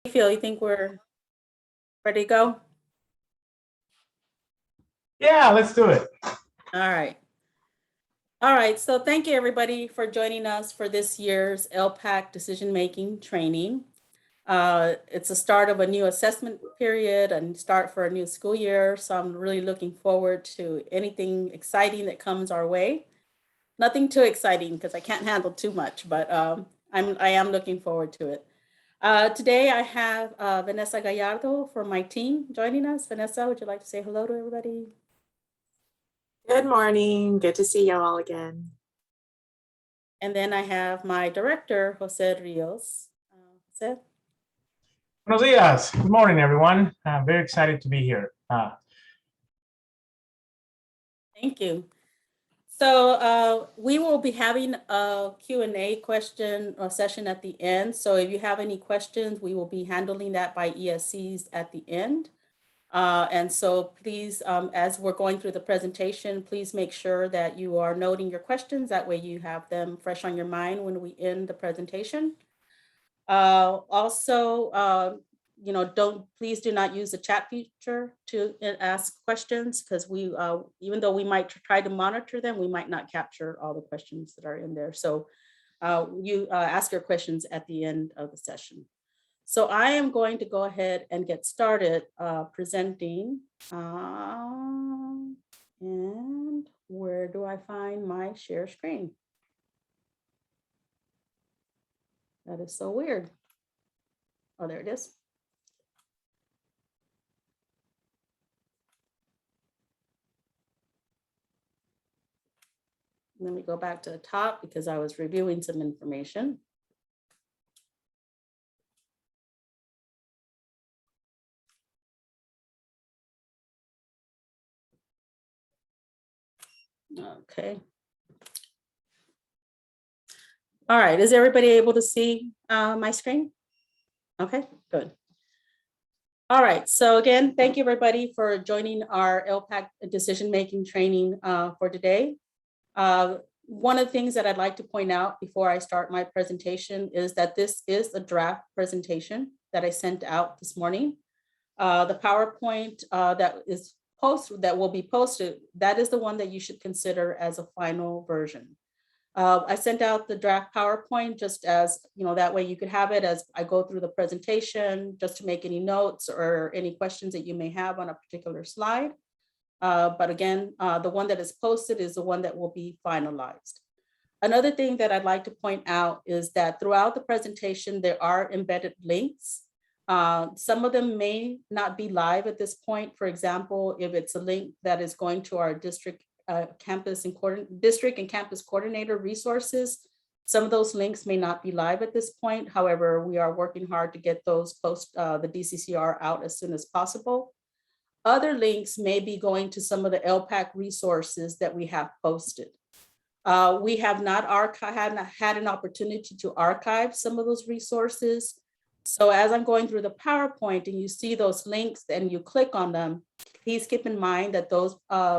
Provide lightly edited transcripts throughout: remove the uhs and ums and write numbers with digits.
Phil, you think we're ready to go? Yeah, let's do it. All right. All right, so thank you everybody for joining us for this year's Elpac decision-making training. It's a start of a new assessment period and start for a new school year. So I'm really looking forward to anything exciting that comes our way. Nothing too exciting because I can't handle too much, but I am looking forward to it. Today I have Vanessa Gallardo from my team joining us. Vanessa, would you like to say hello to everybody? Good morning. Good to see you all again. And then I have my director, Jose Rios. Jose? Buenos dias. Good morning, everyone. I'm very excited to be here. Thank you. So we will be having a Q&A question or session at the end. So if you have any questions, we will be handling that by ESCs at the end. And so please, as we're going through the presentation, please make sure that you are noting your questions. That way you have them fresh on your mind when we end the presentation. Please do not use the chat feature to ask questions because even though we might try to monitor them, we might not capture all the questions that are in there. So you ask your questions at the end of the session. So I am going to go ahead and get started presenting. And where do I find my share screen? That is so weird. Oh, there it is. Let me go back to the top because I was reviewing some information. Okay. All right, is everybody able to see my screen? Okay, good. All right, so again, thank you everybody for joining our Elpac decision-making training for today. One of the things that I'd like to point out before I start my presentation is that this is a draft presentation that I sent out this morning. The PowerPoint that will be posted, that is the one that you should consider as a final version. I sent out the draft PowerPoint just as, that way you could have it as I go through the presentation, just to make any notes or any questions that you may have on a particular slide. But again, the one that is posted is the one that will be finalized. Another thing that I'd like to point out is that throughout the presentation, there are embedded links. Some of them may not be live at this point. For example, if it's a link that is going to our district campus and campus coordinator resources, some of those links may not be live at this point. However, we are working hard to get those the DCCR out as soon as possible. Other links may be going to some of the Elpac resources that we have posted. We have not had an opportunity to archive some of those resources. So as I'm going through the PowerPoint and you see those links and you click on them, please keep in mind that those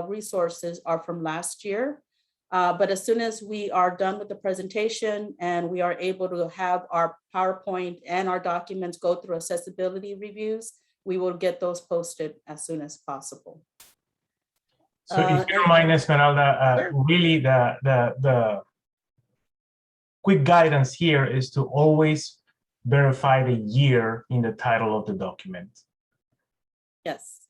resources are from last year. But as soon as we are done with the presentation and we are able to have our PowerPoint and our documents go through accessibility reviews, we will get those posted as soon as possible. So if you don't mind, Esmeralda, Sure. really the quick guidance here is to always verify the year in the title of the document. Yes.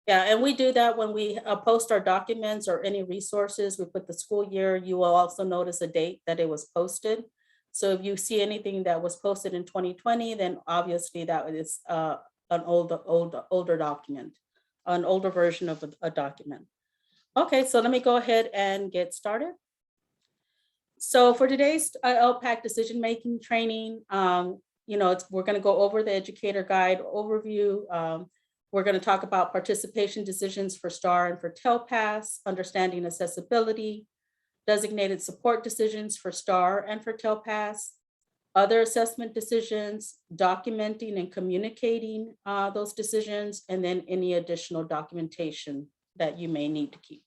Yeah, and we do that when we post our documents or any resources. We put the school year. You will also notice a date that it was posted. So if you see anything that was posted in 2020, then obviously that is an older document, an older version of a document. Okay, so let me go ahead and get started. So for today's Elpac decision-making training, we're going to go over the educator guide overview. We're going to talk about participation decisions for STAR and for Telpas, understanding accessibility, designated support decisions for STAR and for Telpas, other assessment decisions, documenting and communicating those decisions, and then any additional documentation that you may need to keep.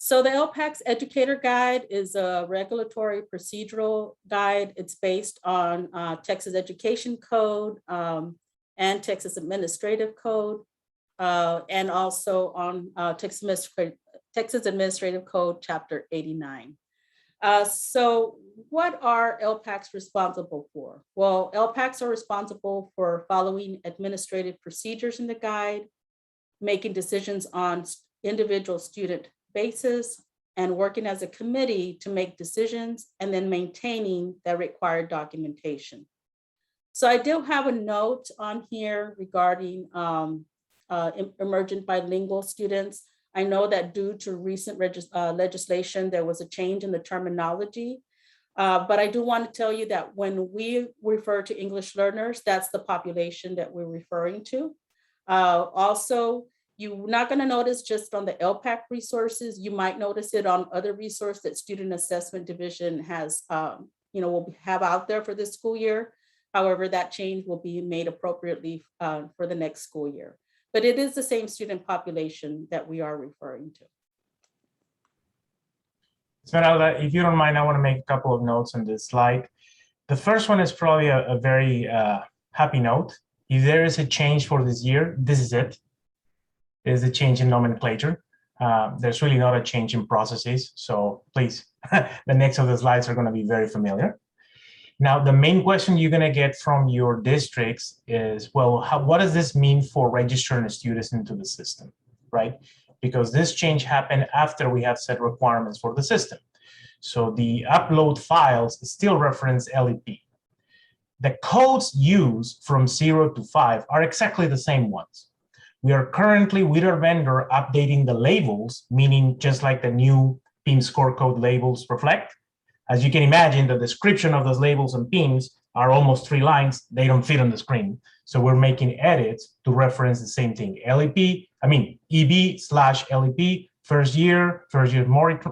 So the Elpac's Educator Guide is a regulatory procedural guide. It's based on Texas Education Code and Texas Administrative Code, and also on Texas Administrative Code, Chapter 89. So what are Elpacs responsible for? Well, Elpacs are responsible for following administrative procedures in the guide, making decisions on individual student basis, and working as a committee to make decisions and then maintaining that required documentation. So I do have a note on here regarding emergent bilingual students. I know that due to recent legislation, there was a change in the terminology, but I do want to tell you that when we refer to English learners, that's the population that we're referring to. Also, you're not going to notice just on the Elpac resources, you might notice it on other resources that Student Assessment Division has, will have out there for this school year. However, that change will be made appropriately for the next school year. But it is the same student population that we are referring to. Esmeralda, if you don't mind, I want to make a couple of notes on this slide. The first one is probably a very happy note. If there is a change for this year, this is it. There's a change in nomenclature. There's really not a change in processes. So please, the next of the slides are going to be very familiar. Now, the main question you're going to get from your districts is, well, what does this mean for registering students into the system, right? Because this change happened after we have set requirements for the system. So the upload files still reference LEP. The codes used from 0 to 5 are exactly the same ones. We are currently with our vendor updating the labels, meaning just like the new PIN score code labels reflect. As you can imagine, the description of those labels and pins are almost 3 lines. They don't fit on the screen. So we're making edits to reference the same thing. EB/LEP, first year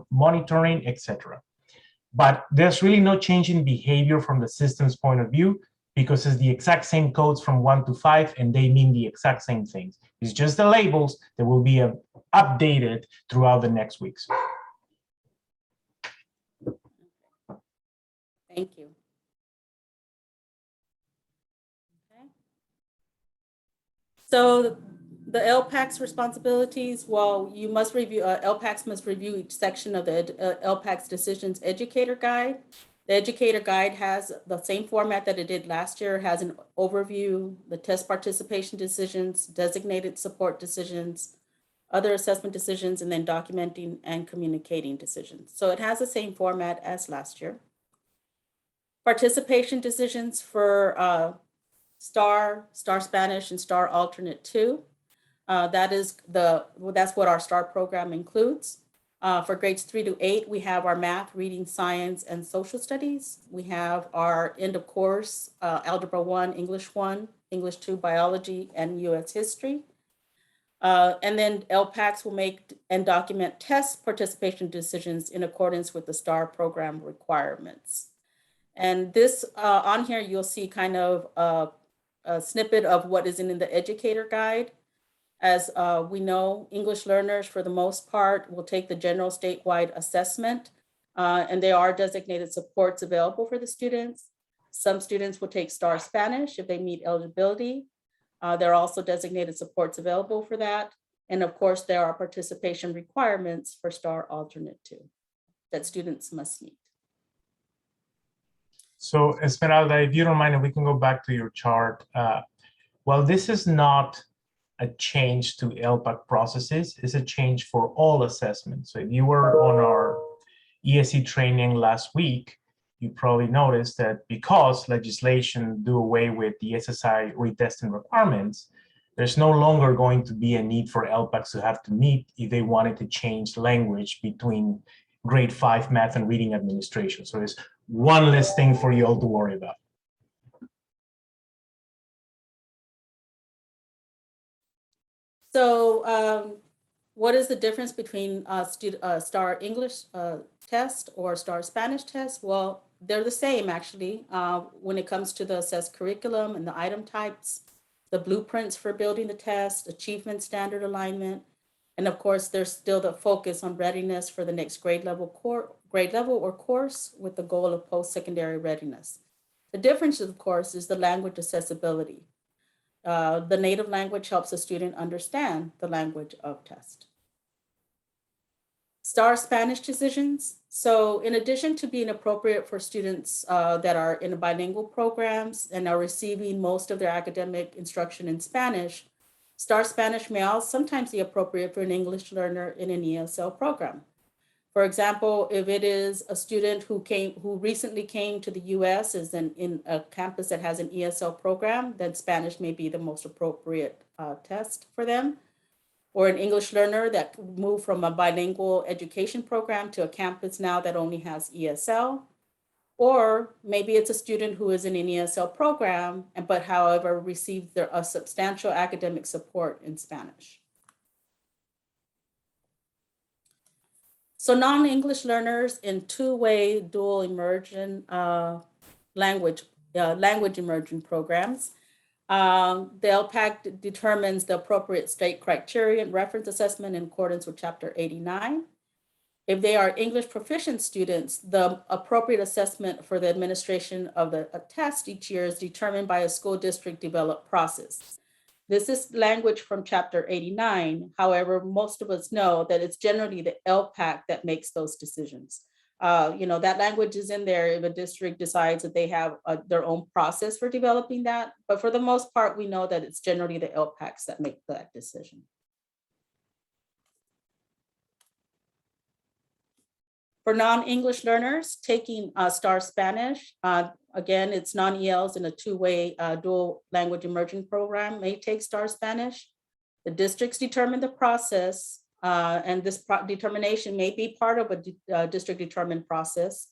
monitoring, etc. But there's really no change in behavior from the system's point of view because it's the exact same codes from 1 to 5 and they mean the exact same things. It's just the labels that will be updated throughout the next weeks. Thank you. Okay. So the Elpac's responsibilities, well, you must review, Elpacs must review each section of the Elpac's Decisions Educator Guide. The Educator Guide has the same format that it did last year, has an overview, the test participation decisions, designated support decisions, other assessment decisions, and then documenting and communicating decisions. So it has the same format as last year. Participation decisions for STAR Spanish, and STAR Alternate 2. That's what our STAR program includes. For grades 3 to 8, we have our math, reading, science, and social studies. We have our end of course, Algebra 1, English 2, biology, and US history. And then Elpacs will make and document test participation decisions in accordance with the STAR program requirements. And this on here, you'll see kind of a snippet of what is in the Educator Guide. As we know, English learners, for the most part, will take the general statewide assessment, and there are designated supports available for the students. Some students will take STAR Spanish if they meet eligibility. There are also designated supports available for that. And of course, there are participation requirements for STAR Alternate 2 that students must meet. So Esmeralda, if you don't mind, we can go back to your chart. Well, this is not a change to Elpac processes, it's a change for all assessments. So if you were on our ESE training last week, you probably noticed that because legislation do away with the SSI retesting requirements, there's no longer going to be a need for Elpacs to have to meet if they wanted to change language between grade 5 math and reading administration. So there's one less thing for you all to worry about. So what is the difference between STAR English test or STAR Spanish test? Well, they're the same actually when it comes to the assessed curriculum and the item types, the blueprints for building the test, achievement standard alignment, And of course, there's still the focus on readiness for the next grade level or course with the goal of post-secondary readiness. The difference, of course, is the language accessibility. The native language helps a student understand the language of test. STAR Spanish decisions. So in addition to being appropriate for students that are in bilingual programs and are receiving most of their academic instruction in Spanish, STAR Spanish may also sometimes be appropriate for an English learner in an ESL program. For example, if it is a student who recently came to the US is in a campus that has an ESL program, then Spanish may be the most appropriate test for them. Or an English learner that moved from a bilingual education program to a campus now that only has ESL. Or maybe it's a student who is in an ESL program, but however receives a substantial academic support in Spanish. So non-English learners in two-way dual immersion language immersion programs. The Lpac determines the appropriate state criteria and reference assessment in accordance with Chapter 89. If they are English proficient students, the appropriate assessment for the administration of the test each year is determined by a school district developed process. This is language from Chapter 89. However, most of us know that it's generally the Elpac that makes those decisions. That language is in there if a district decides that they have their own process for developing that. But for the most part, we know that it's generally the Elpacs that make that decision. For non-English learners taking STAR Spanish, again, it's non-ELs in a two-way dual language immersion program may take STAR Spanish. The districts determine the process, and this determination may be part of a district determined process.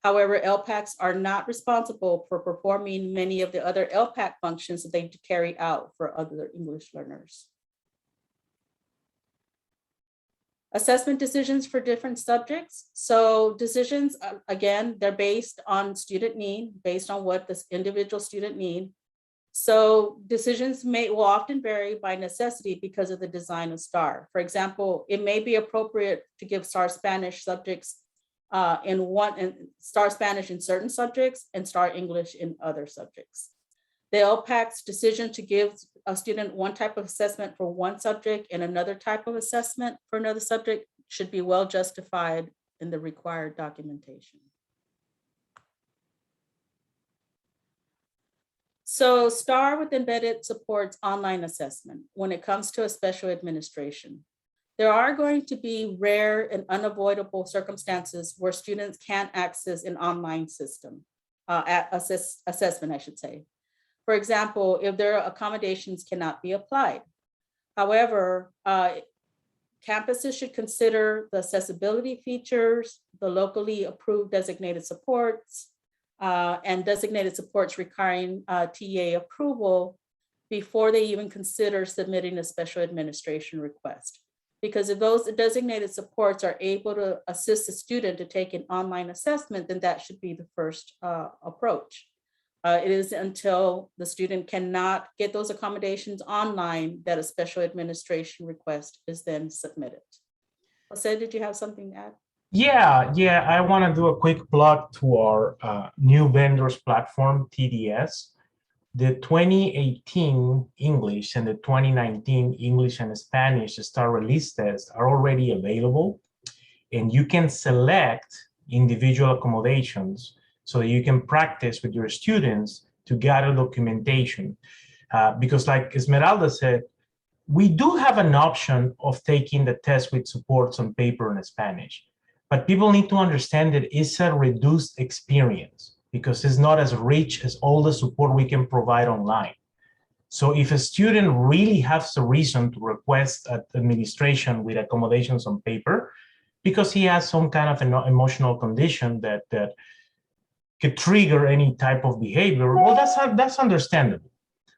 However, Elpacs are not responsible for performing many of the other Elpac functions that they carry out for other English learners. Assessment decisions for different subjects. So decisions, again, they're based on student need, based on what this individual student need. So decisions will often vary by necessity because of the design of STAR. For example, it may be appropriate to give STAR Spanish subjects and STAR Spanish in certain subjects and STAR English in other subjects. The Elpac's decision to give a student one type of assessment for one subject and another type of assessment for another subject should be well justified in the required documentation. So STAR with Embedded supports online assessment when it comes to a special administration. There are going to be rare and unavoidable circumstances where students can't access an online system, assessment, I should say. For example, if their accommodations cannot be applied. However, campuses should consider the accessibility features, the locally approved designated supports, and designated supports requiring TA approval before they even consider submitting a special administration request. Because if those designated supports are able to assist the student to take an online assessment, then that should be the first approach. It is until the student cannot get those accommodations online that a special administration request is then submitted. Jose, did you have something to add? Yeah, I want to do a quick plug to our new vendors platform, TDS. The 2018 English and the 2019 English and Spanish STAR release tests are already available, and you can select individual accommodations so that you can practice with your students to gather documentation. Because like Esmeralda said, we do have an option of taking the test with supports on paper in Spanish, but people need to understand that it's a reduced experience because it's not as rich as all the support we can provide online. So if a student really has a reason to request administration with accommodations on paper, because he has some kind of an emotional condition that could trigger any type of behavior, well, that's understandable.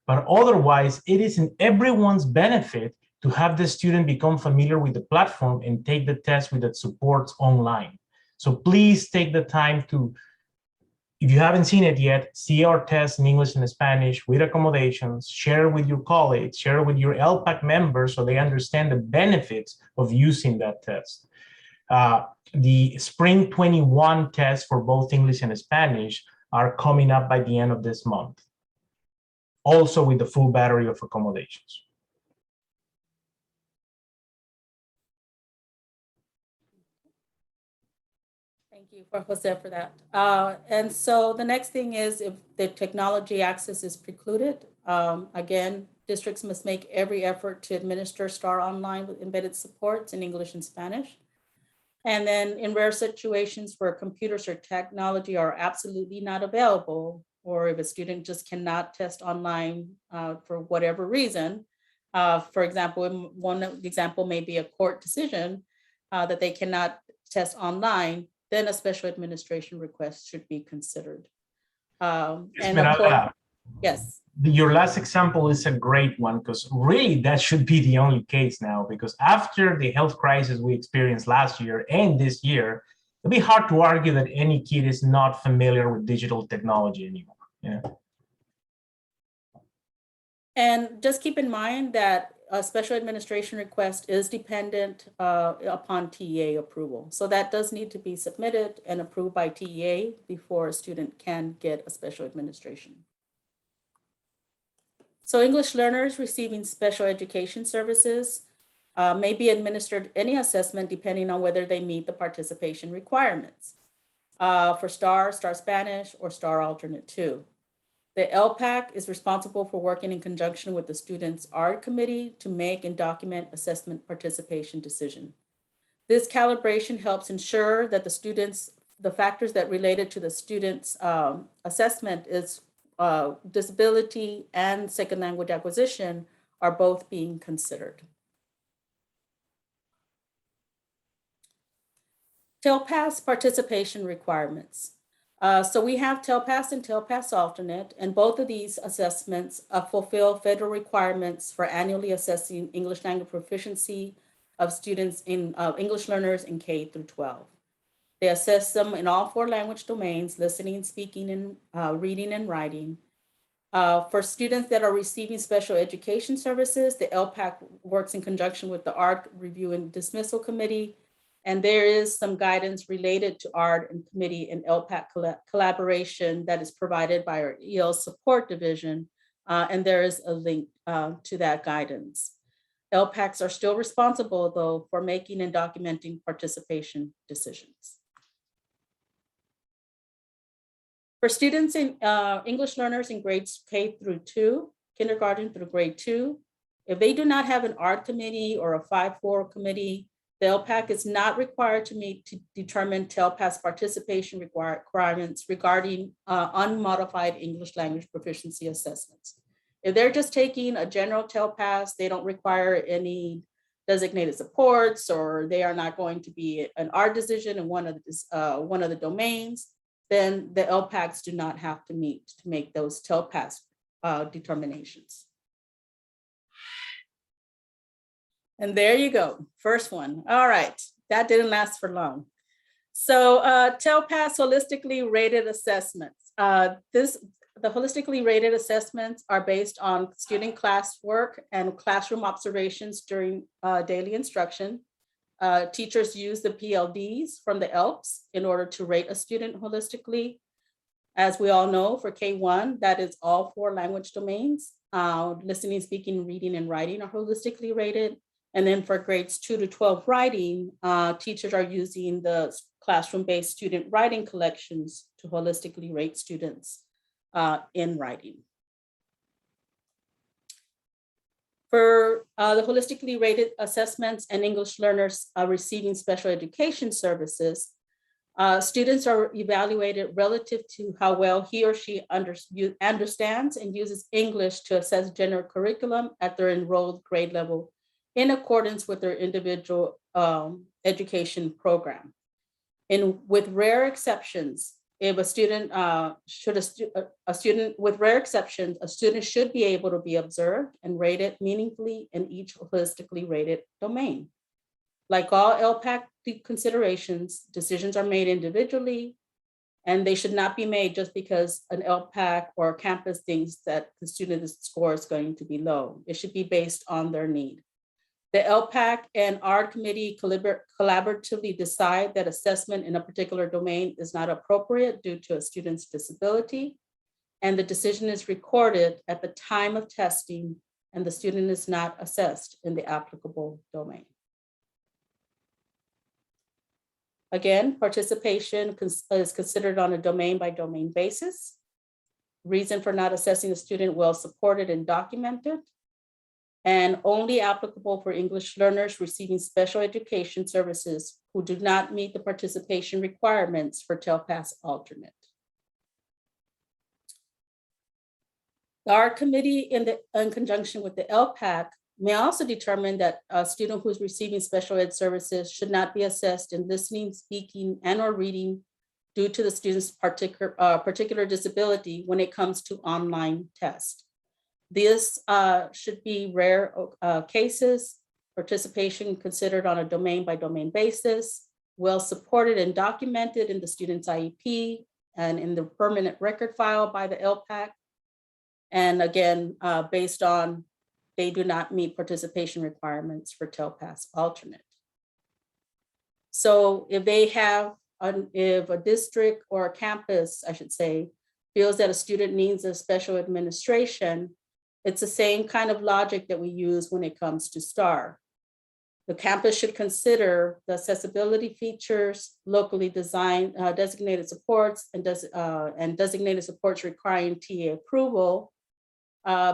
But otherwise, it is in everyone's benefit to have the student become familiar with the platform and take the test with the supports online. So please take the time to If you haven't seen it yet, see our test in English and Spanish with accommodations, share it with your colleagues, share it with your Elpac members so they understand the benefits of using that test. The Spring 21 tests for both English and Spanish are coming up by the end of this month, also with the full battery of accommodations. Thank you, for Jose, for that. And so the next thing is if the technology access is precluded, again, districts must make every effort to administer STAR Online with embedded supports in English and Spanish. And then in rare situations where computers or technology are absolutely not available, or if a student just cannot test online for whatever reason, for example, one example may be a court decision that they cannot test online, then a special administration request should be considered. Yes. Your last example is a great one because really that should be the only case now, because after the health crisis we experienced last year and this year, it'd be hard to argue that any kid is not familiar with digital technology anymore. Yeah. And just keep in mind that a special administration request is dependent upon TEA approval. So that does need to be submitted and approved by TEA before a student can get a special administration. So English learners receiving special education services may be administered any assessment depending on whether they meet the participation requirements for STAR, STAR Spanish, or STAR Alternate 2. The Elpac is responsible for working in conjunction with the student's ARD committee to make and document assessment participation decision. This calibration helps ensure that the factors that related to the student's assessment is disability and second language acquisition are both being considered. Telpas participation requirements. So we have Telpas and Telpas alternate, and both of these assessments fulfill federal requirements for annually assessing English language proficiency of students in English learners in K through 12. They assess them in all 4 language domains: listening, speaking, and reading and writing. For students that are receiving special education services, the Elpac works in conjunction with the ARD Review and Dismissal Committee, and there is some guidance related to ARD and committee and Elpac collaboration that is provided by our EL support division, and there is a link to that guidance. Elpacs are still responsible, though, for making and documenting participation decisions. For students in English learners in grades K through 2, kindergarten through grade 2, if they do not have an ARD committee or a 5-4 committee, the Elpac is not required to meet to determine Telpas participation requirements regarding unmodified English language proficiency assessments. If they're just taking a general Telpas, they don't require any designated supports, or they are not going to be an ARD decision in one of the domains, then the Elpacs do not have to meet to make those Telpas determinations. And there you go, first one. All right, that didn't last for long. So Telpas holistically rated assessments. The holistically rated assessments are based on student classwork and classroom observations during daily instruction. Teachers use the PLDs from the ELPs in order to rate a student holistically. As we all know, for K1, that is all 4 language domains. Listening, speaking, reading, and writing are holistically rated. And then for grades 2 to 12 writing, teachers are using the classroom-based student writing collections to holistically rate students in writing. For the holistically rated assessments and English learners receiving special education services, students are evaluated relative to how well he or she understands and uses English to assess general curriculum at their enrolled grade level in accordance with their individual education program. And with rare exceptions, if a student with rare exceptions, a student should be able to be observed and rated meaningfully in each holistically rated domain. Like all Elpac considerations, decisions are made individually, And they should not be made just because an Elpac or a campus thinks that the student's score is going to be low. It should be based on their need. The Elpac and our committee collaboratively decide that assessment in a particular domain is not appropriate due to a student's disability. And the decision is recorded at the time of testing, and the student is not assessed in the applicable domain. Again, participation is considered on a domain by domain basis. Reason for not assessing the student well supported and documented, and only applicable for English learners receiving special education services who do not meet the participation requirements for Telpas alternate. Our committee in conjunction with the Elpac may also determine that a student who is receiving special ed services should not be assessed in listening, speaking, and or reading due to the student's particular disability when it comes to online tests. This should be rare cases, participation considered on a domain by domain basis, well supported and documented in the student's IEP and in the permanent record file by the Elpac. And again, based on they do not meet participation requirements for Telpas alternate. So if they have, if a district or a campus, I should say, feels that a student needs a special administration, it's the same kind of logic that we use when it comes to STAR. The campus should consider the accessibility features, locally designed designated supports, and designated supports requiring TA approval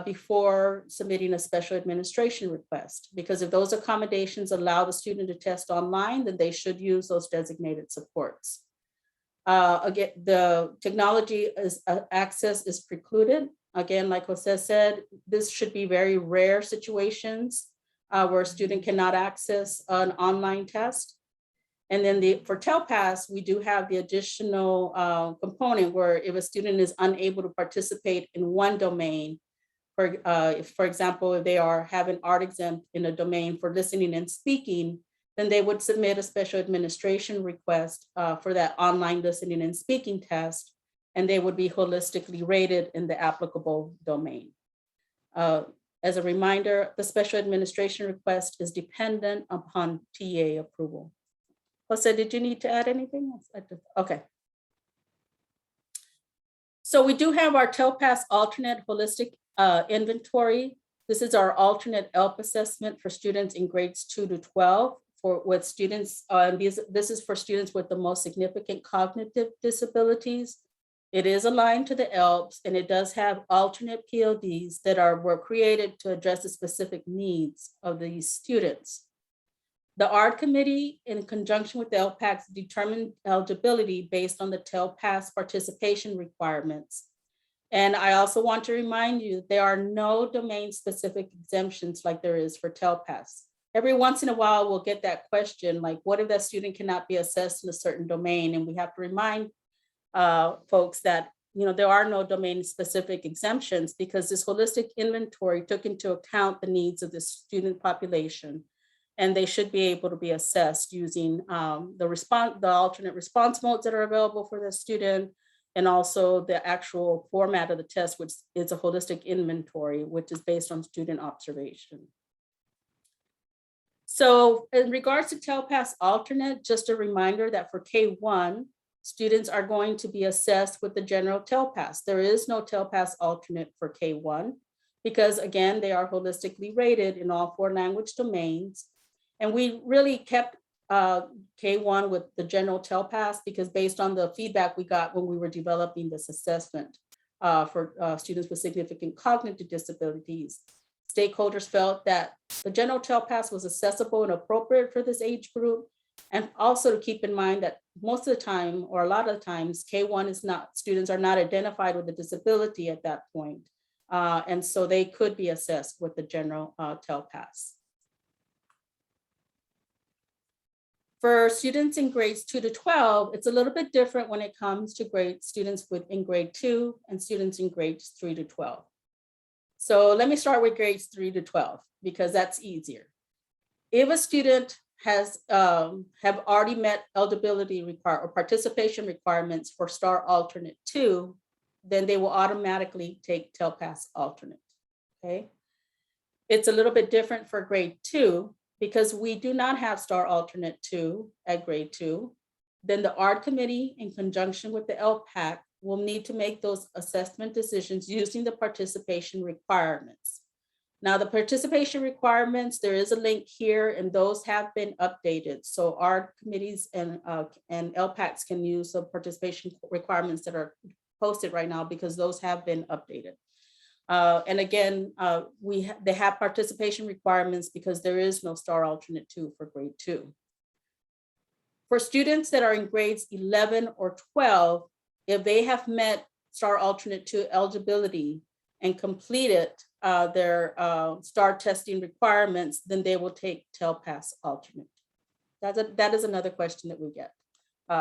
before submitting a special administration request. Because if those accommodations allow the student to test online, then they should use those designated supports. Again, the technology access is precluded. Again, like Jose said, this should be very rare situations where a student cannot access an online test. And then for Telpas, we do have the additional component where if a student is unable to participate in one domain, for example, if they have an art exempt in a domain for listening and speaking, then they would submit a special administration request for that online listening and speaking test, and they would be holistically rated in the applicable domain. As a reminder, the special administration request is dependent upon TA approval. Jose, did you need to add anything else? Okay. So we do have our Telpas alternate holistic inventory. This is our alternate ELP assessment for students in grades 2 to 12 with students. This is for students with the most significant cognitive disabilities. It is aligned to the ELPs, and it does have alternate PLDs that were created to address the specific needs of these students. The ART committee, in conjunction with the Elpac, determined eligibility based on the Telpas participation requirements. And I also want to remind you, there are no domain-specific exemptions like there is for Telpas. Every once in a while, we'll get that question, like, what if that student cannot be assessed in a certain domain? And we have to remind folks that there are no domain-specific exemptions because this holistic inventory took into account the needs of the student population, and they should be able to be assessed using the alternate response modes that are available for the student, and also the actual format of the test, which is a holistic inventory, which is based on student observation. So in regards to Telpas alternate, just a reminder that for K1, students are going to be assessed with the general Telpas. There is no Telpas alternate for K1 because, again, they are holistically rated in all 4 language domains. And we really kept K1 with the general Telpas because based on the feedback we got when we were developing this assessment for students with significant cognitive disabilities, stakeholders felt that the general Telpas was accessible and appropriate for this age group. And also to keep in mind that most of the time, or a lot of the times, K1 is not, students are not identified with a disability at that point. And so they could be assessed with the general Telpas. For students in grades 2 to 12, it's a little bit different when it comes to students in grade 2 and students in grades 3 to 12. So let me start with grades 3 to 12 because that's easier. If a student have already met eligibility or participation requirements for STAR alternate 2, then they will automatically take Telpas alternate. Okay. It's a little bit different for grade 2 because we do not have STAR alternate 2 at grade 2. Then the ARD committee, in conjunction with the Elpac, will need to make those assessment decisions using the participation requirements. Now, the participation requirements, there is a link here, and those have been updated. So ARD committees and Elpacs can use the participation requirements that are posted right now because those have been updated. And again, they have participation requirements because there is no STAR alternate 2 for grade 2. For students that are in grades 11 or 12, if they have met STAR alternate 2 eligibility and completed their STAR testing requirements, then they will take Telpas alternate. That is another question that we get.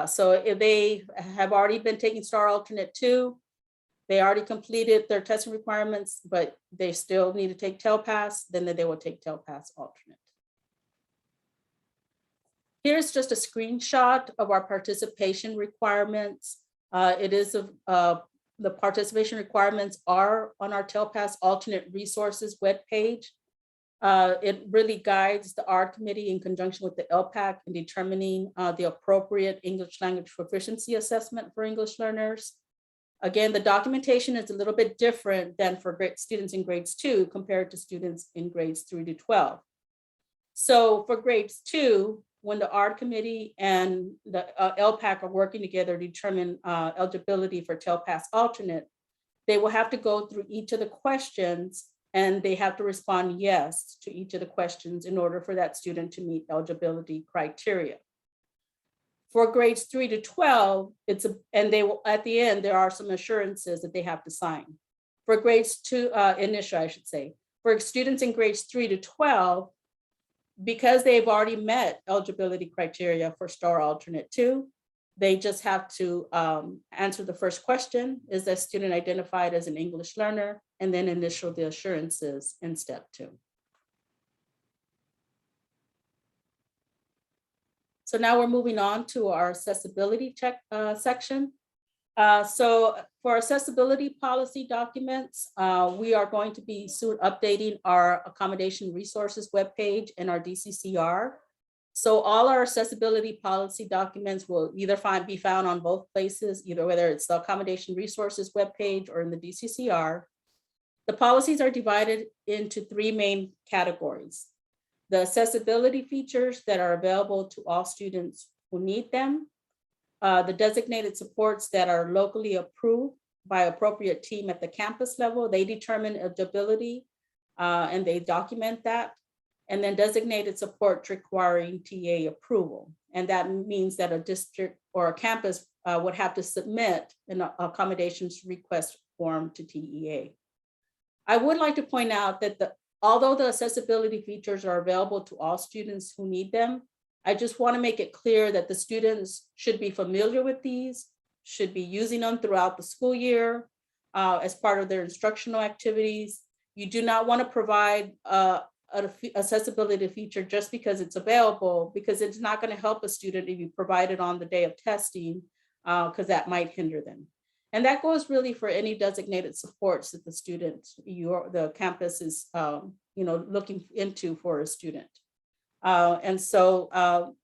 So if they have already been taking STAR alternate 2, they already completed their testing requirements, but they still need to take Telpas, then they will take Telpas alternate. Here's just a screenshot of our participation requirements. The participation requirements are on our Telpas alternate resources webpage. It really guides the ARD committee in conjunction with the Elpac in determining the appropriate English language proficiency assessment for English learners. Again, the documentation is a little bit different than for students in grades 2 compared to students in grades 3 to 12. So for grades 2, when the ARD committee and the Elpac are working together to determine eligibility for Telpas alternate, they will have to go through each of the questions and they have to respond yes to each of the questions in order for that student to meet eligibility criteria. For grades 3 to 12, and they will, at the end, there are some assurances that they have to sign. For grades 2, initial, I should say, for students in grades 3 to 12, because they've already met eligibility criteria for STAR alternate 2, they just have to answer the first question, is that student identified as an English learner, and then initial the assurances in step 2. So now we're moving on to our accessibility check section. So for accessibility policy documents, we are going to be soon updating our accommodation resources webpage and our DCCR. So all our accessibility policy documents will either be found on both places, either whether it's the accommodation resources webpage or in the DCCR. The policies are divided into 3 main categories. The accessibility features that are available to all students who need them, the designated supports that are locally approved by appropriate team at the campus level. They determine eligibility and they document that. And then designated supports requiring TA approval. And that means that a district or a campus would have to submit an accommodations request form to TEA. I would like to point out that although the accessibility features are available to all students who need them, I just want to make it clear that the students should be familiar with these, should be using them throughout the school year as part of their instructional activities. You do not want to provide an accessibility feature just because it's available, because it's not going to help a student if you provide it on the day of testing, because that might hinder them. And that goes really for any designated supports that the student, the campus is looking into for a student. And so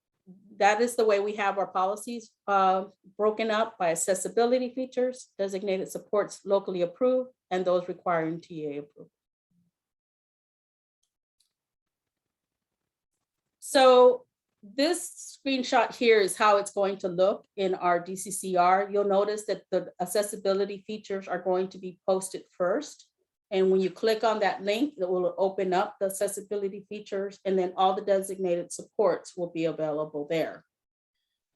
that is the way we have our policies broken up by accessibility features, designated supports locally approved, and those requiring TA approval. So this screenshot here is how it's going to look in our DCCR. You'll notice that the accessibility features are going to be posted first. And when you click on that link, it will open up the accessibility features, and then all the designated supports will be available there.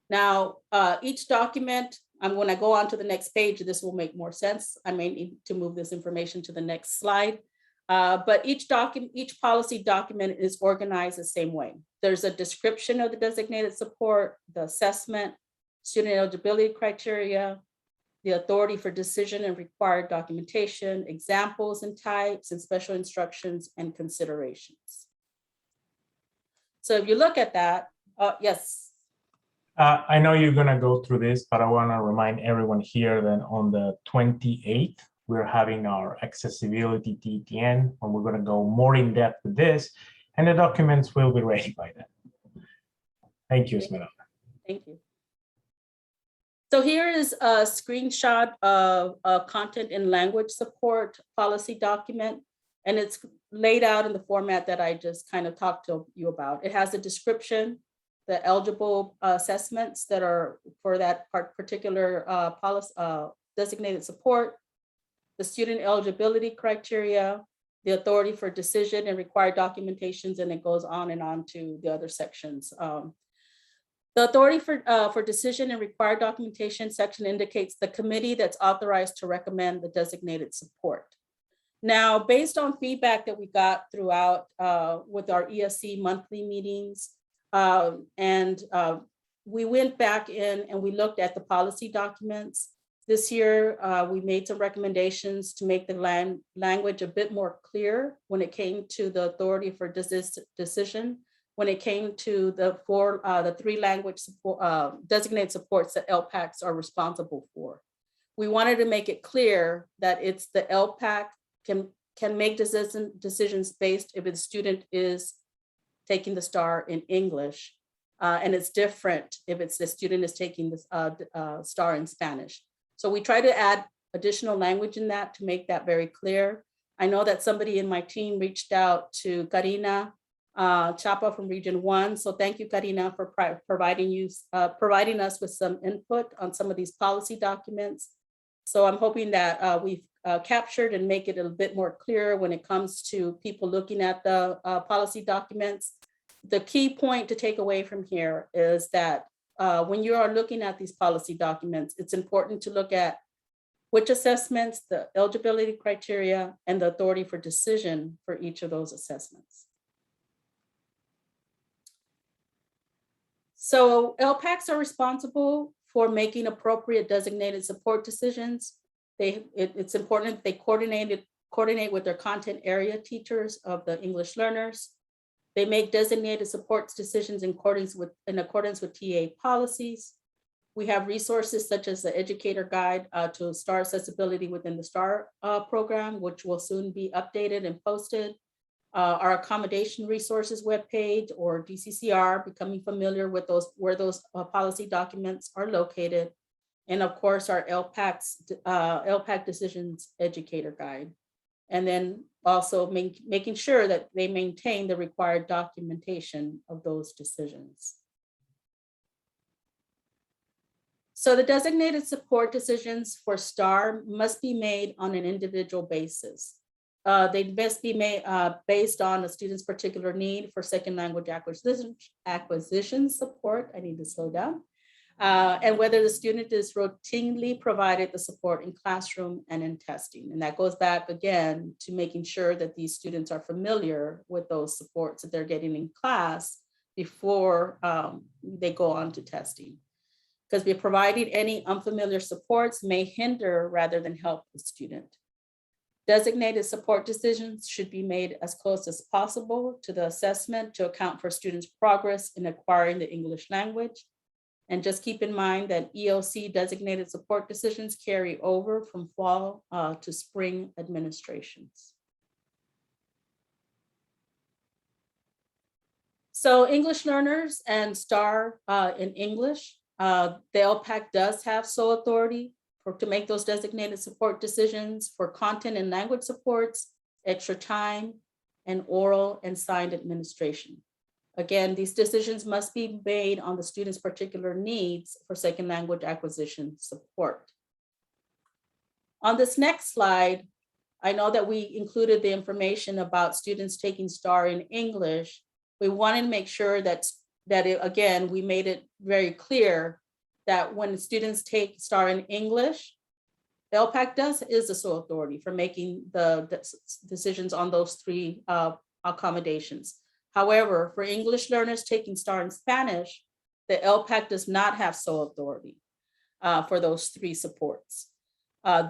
Now, each document, when I go on to the next page, this will make more sense. I may need to move this information to the next slide. But each policy document is organized the same way. There's a description of the designated support, the assessment, student eligibility criteria, the authority for decision and required documentation, examples and types, and special instructions and considerations. So if you look at that, Yes. I know you're gonna go through this, but I wanna remind everyone here that on the 28th, we're having our accessibility TTN, and we're gonna go more in depth with this, and the documents will be ready by then. Thank you, Esmeralda. Thank you. So here is a screenshot of a content and language support policy document, and it's laid out in the format that I just kind of talked to you about. It has a description, the eligible assessments that are for that particular policy designated support, the student eligibility criteria, the authority for decision and required documentations, and it goes on and on to the other sections. The authority for decision and required documentation section indicates the committee that's authorized to recommend the designated support. Now, based on feedback that we got throughout with our ESC monthly meetings, we went back in and we looked at the policy documents. This year, we made some recommendations to make the language a bit more clear when it came to the authority for decision, when it came to the three language support, designated supports that Elpacs are responsible for. We wanted to make it clear that it's the Elpac can make decisions based if the student is taking the STAR in English, and it's different if it's the student is taking the STAR in Spanish. So we try to add additional language in that to make that very clear. I know that somebody in my team reached out to Karina Chapa from Region 1. So thank you, Karina, for providing us with some input on some of these policy documents. So I'm hoping that we've captured and make it a bit more clear when it comes to people looking at the policy documents. The key point to take away from here is that when you are looking at these policy documents, it's important to look at which assessments, the eligibility criteria, and the authority for decision for each of those assessments. So Elpacs are responsible for making appropriate designated support decisions. It's important that they coordinate with their content area teachers of the English learners. They make designated supports decisions in accordance with TA policies. We have resources such as the Educator Guide to STAR accessibility within the STAR program, which will soon be updated and posted. Our accommodation resources webpage, or DCCR, becoming familiar with where those policy documents are located. And of course, our Elpac Decisions Educator Guide. And then also making sure that they maintain the required documentation of those decisions. So the designated support decisions for STAR must be made on an individual basis. They best be made based on a student's particular need for second language acquisition support. I need to slow down. And whether the student is routinely provided the support in classroom and in testing. And that goes back again to making sure that these students are familiar with those supports that they're getting in class before they go on to testing. Because providing any unfamiliar supports may hinder rather than help the student. Designated support decisions should be made as close as possible to the assessment to account for students' progress in acquiring the English language. And just keep in mind that EOC designated support decisions carry over from fall to spring administrations. So English learners and STAR in English, the Elpac does have sole authority to make those designated support decisions for content and language supports, extra time, and oral and signed administration. Again, these decisions must be made on the student's particular needs for second language acquisition support. On this next slide, I know that we included the information about students taking STAR in English. We wanted to make sure that again, we made it very clear that when students take STAR in English, the Elpac is the sole authority for making the decisions on those three accommodations. However, for English learners taking STAR in Spanish, the Elpac does not have sole authority for those three supports.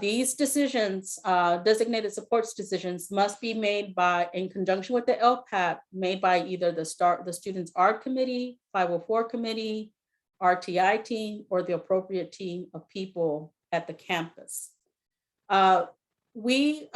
These decisions, designated supports decisions, must be made in conjunction with the Elpac, made by either the student's art committee, 504 committee, RTI team, or the appropriate team of people at the campus. When we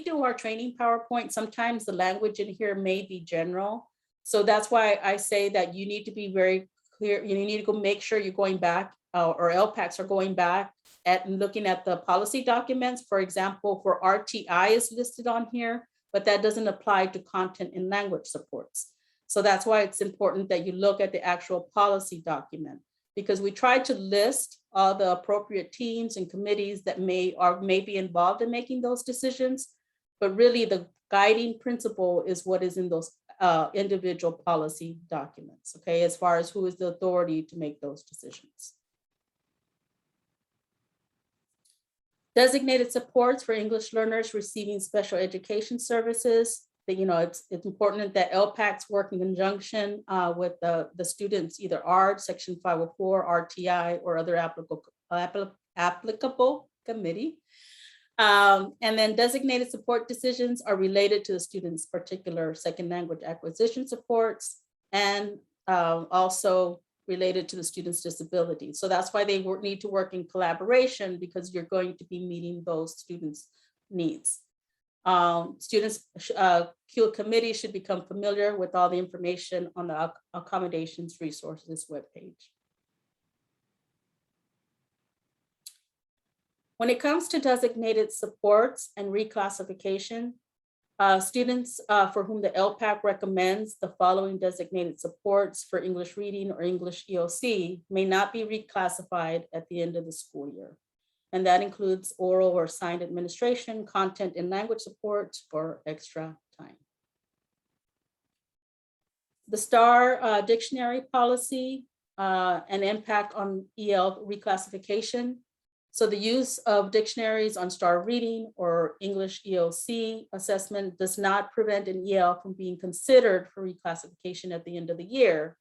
do our training PowerPoint, sometimes the language in here may be general. So that's why I say that you need to be very clear. You need to go make sure you're going back, or Elpacs are going back and looking at the policy documents. For example, for RTI is listed on here, but that doesn't apply to content and language supports. So that's why it's important that you look at the actual policy document, because we try to list all the appropriate teams and committees that may be involved in making those decisions. But really the guiding principle is what is in those individual policy documents, okay, as far as who is the authority to make those decisions. Designated supports for English learners receiving special education services. It's important that Elpacs work in conjunction with the students, either ARD, Section 504, RTI, or other applicable committee. And then designated support decisions are related to the student's particular second language acquisition supports, and also related to the student's disability. So that's why they need to work in collaboration, because you're going to be meeting those students' needs. Students, committee should become familiar with all the information on the accommodations resources webpage. When it comes to designated supports and reclassification, students for whom the Elpac recommends the following designated supports for English reading or English EOC may not be reclassified at the end of the school year. And that includes oral or signed administration, content and language support, or extra time. The STAR dictionary policy and impact on EL reclassification. So the use of dictionaries on STAR reading or English EOC assessment does not prevent an EL from being considered for reclassification at the end of the year.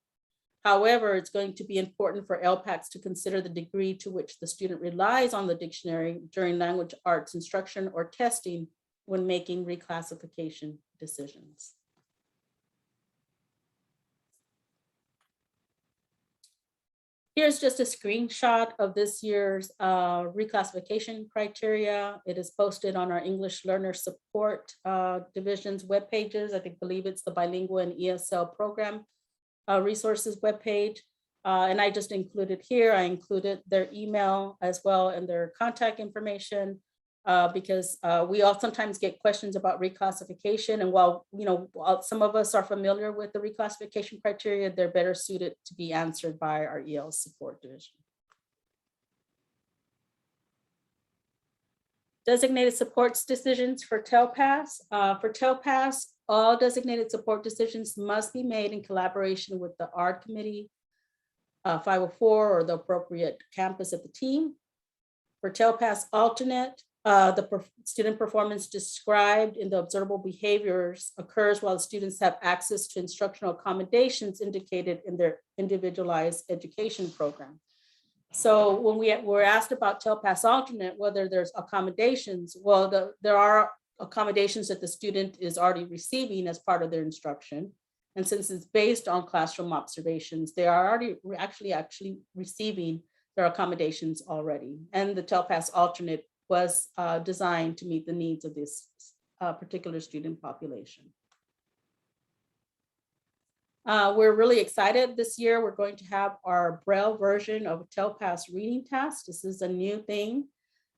However, it's going to be important for Elpacs to consider the degree to which the student relies on the dictionary during language arts instruction or testing when making reclassification decisions. Here's just a screenshot of this year's reclassification criteria. It is posted on our English Learner Support Division's web pages. I believe it's the bilingual and ESL program resources webpage. And I just included here, I included their email as well and their contact information, because we all sometimes get questions about reclassification. And while some of us are familiar with the reclassification criteria, they're better suited to be answered by our EL support division. Designated supports decisions for Telpas. For Telpas, all designated support decisions must be made in collaboration with the ARD committee, 504, or the appropriate campus at the team. For Telpas alternate, the student performance described in the observable behaviors occurs while the students have access to instructional accommodations indicated in their individualized education program. So when we were asked about Telpas alternate, whether there's accommodations, well, there are accommodations that the student is already receiving as part of their instruction. And since it's based on classroom observations, they are already actually receiving their accommodations already. And the Telpas alternate was designed to meet the needs of this particular student population. We're really excited this year. We're going to have our Braille version of Telpas reading test. This is a new thing.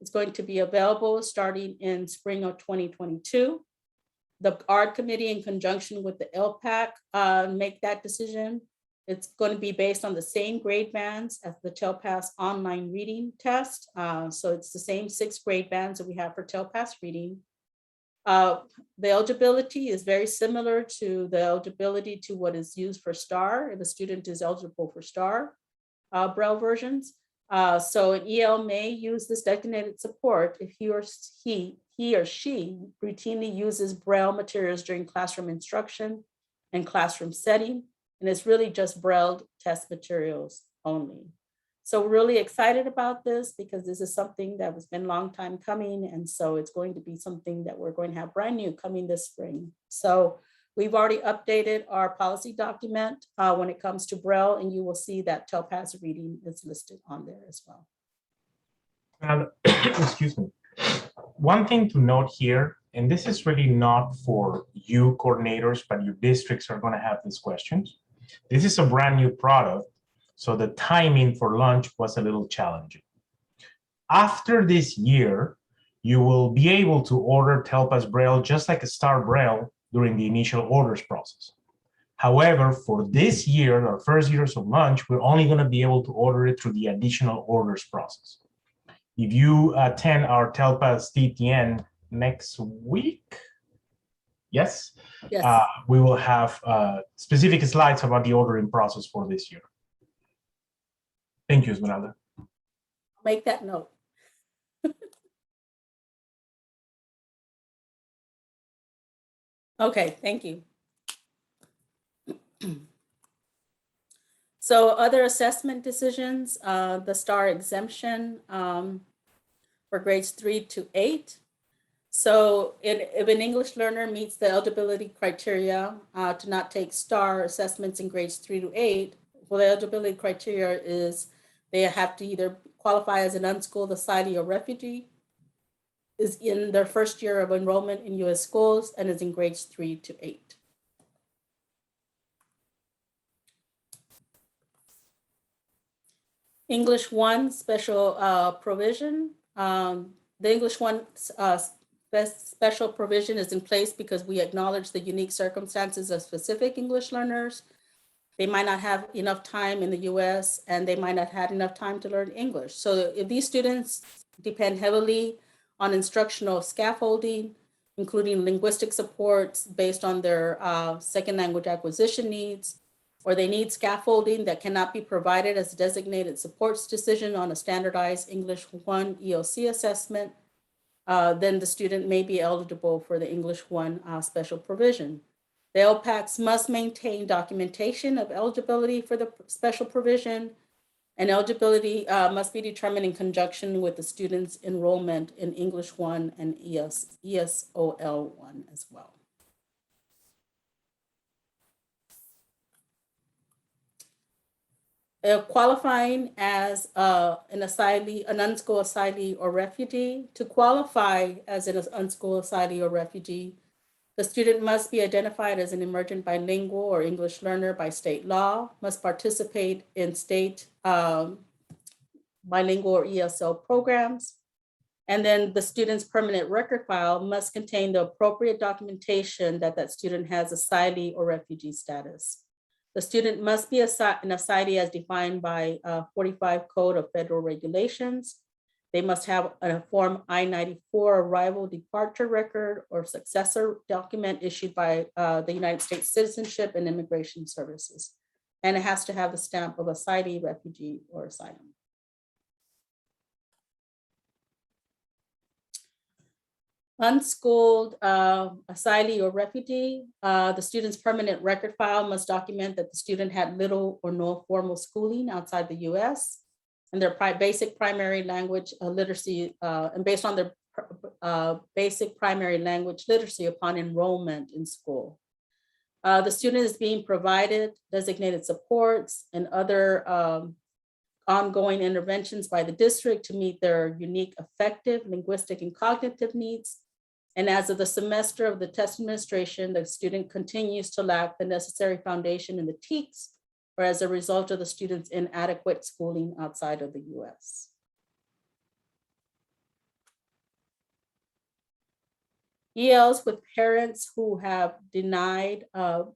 It's going to be available starting in spring of 2022. The ARD committee, in conjunction with the Elpac, make that decision. It's going to be based on the same grade bands as the Telpas online reading test. So it's the same 6 grade bands that we have for Telpas reading. The eligibility is very similar to the eligibility to what is used for STAR. If a student is eligible for STAR Braille versions. So an EL may use this designated support if he or she routinely uses Braille materials during classroom instruction and classroom setting. And it's really just Braille test materials only. So we're really excited about this because this is something that has been a long time coming. And so it's going to be something that we're going to have brand new coming this spring. So we've already updated our policy document when it comes to Braille, and you will see that Telpas reading is listed on there as well. Excuse me. One thing to note here, and this is really not for you coordinators, but your districts are going to have these questions. This is a brand new product, so the timing for launch was a little challenging. After this year, you will be able to order Telpas Braille just like a Star Braille during the initial orders process. However, for this year, our first years of launch, we're only going to be able to order it through the additional orders process. If you attend our Telpas TTN next week, yes, Yes. we will have specific slides about the ordering process for this year. Thank you, Esmeralda. Make that note. Okay, thank you. So other assessment decisions, the STAR exemption for grades 3 to 8. So if an English learner meets the eligibility criteria to not take STAR assessments in grades 3 to 8, well, the eligibility criteria is they have to either qualify as an unschooled asylum or refugee, is in their first year of enrollment in U.S. schools, and is in grades 3 to 8. English 1 special provision. The English 1 special provision is in place because we acknowledge the unique circumstances of specific English learners. They might not have enough time in the US, and they might not have enough time to learn English. So if these students depend heavily on instructional scaffolding, including linguistic supports based on their second language acquisition needs, or they need scaffolding that cannot be provided as a designated supports decision on a standardized English 1 EOC assessment, then the student may be eligible for the English 1 special provision. The Elpacs must maintain documentation of eligibility for the special provision, and eligibility must be determined in conjunction with the student's enrollment in English 1 and ESOL 1 as well. Qualifying as an unschooled asylee or refugee. To qualify as an unschooled asylee or refugee, the student must be identified as an emergent bilingual or English learner by state law, must participate in state bilingual or ESL programs, and then the student's permanent record file must contain the appropriate documentation that that student has asylee or refugee status. The student must be an asylee as defined by 45 Code of Federal Regulations. They must have a Form I-94 arrival departure record or successor document issued by the United States Citizenship and Immigration Services. And it has to have the stamp of asylee, refugee, or asylum. Unschooled asylee or refugee, the student's permanent record file must document that the student had little or no formal schooling outside the US, and their basic primary language literacy, and based on their basic primary language literacy upon enrollment in school. The student is being provided designated supports and other ongoing interventions by the district to meet their unique affective, linguistic, and cognitive needs. And as of the semester of the test administration, the student continues to lack the necessary foundation in the TEKS, or as a result of the student's inadequate schooling outside of the US. ELs with parents who have denied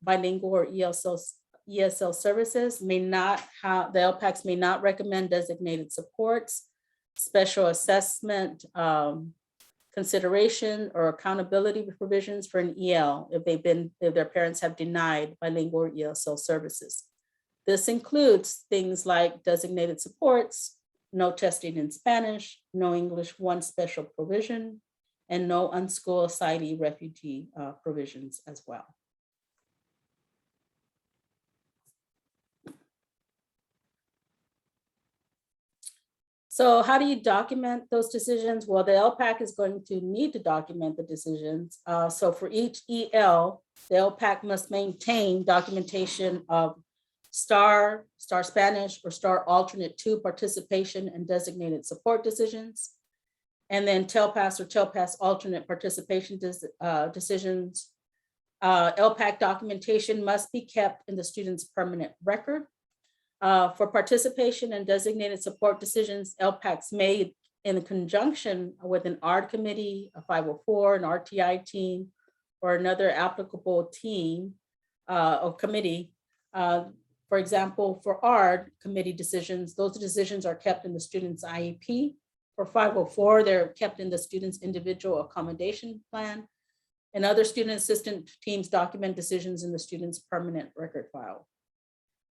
bilingual or ESL services may not have, the Elpacs may not recommend designated supports, special assessment consideration, or accountability provisions for an EL if their parents have denied bilingual or ESL services. This includes things like designated supports, no testing in Spanish, no English 1 special provision, and no unschooled asylee refugee provisions as well. So how do you document those decisions? Well, the Lpac is going to need to document the decisions. So for each EL, the Lpac must maintain documentation of STAR Spanish, or STAR alternate 2 participation and designated support decisions. And then Telpas or Telpas alternate participation decisions. Lpac documentation must be kept in the student's permanent record. For participation and designated support decisions, Lpacs made in conjunction with an ARD committee, a 504, an RTI team, or another applicable team or committee. For example, for ARD committee decisions, those decisions are kept in the student's IEP. For 504, they're kept in the student's individual accommodation plan. And other student assistant teams document decisions in the student's permanent record file.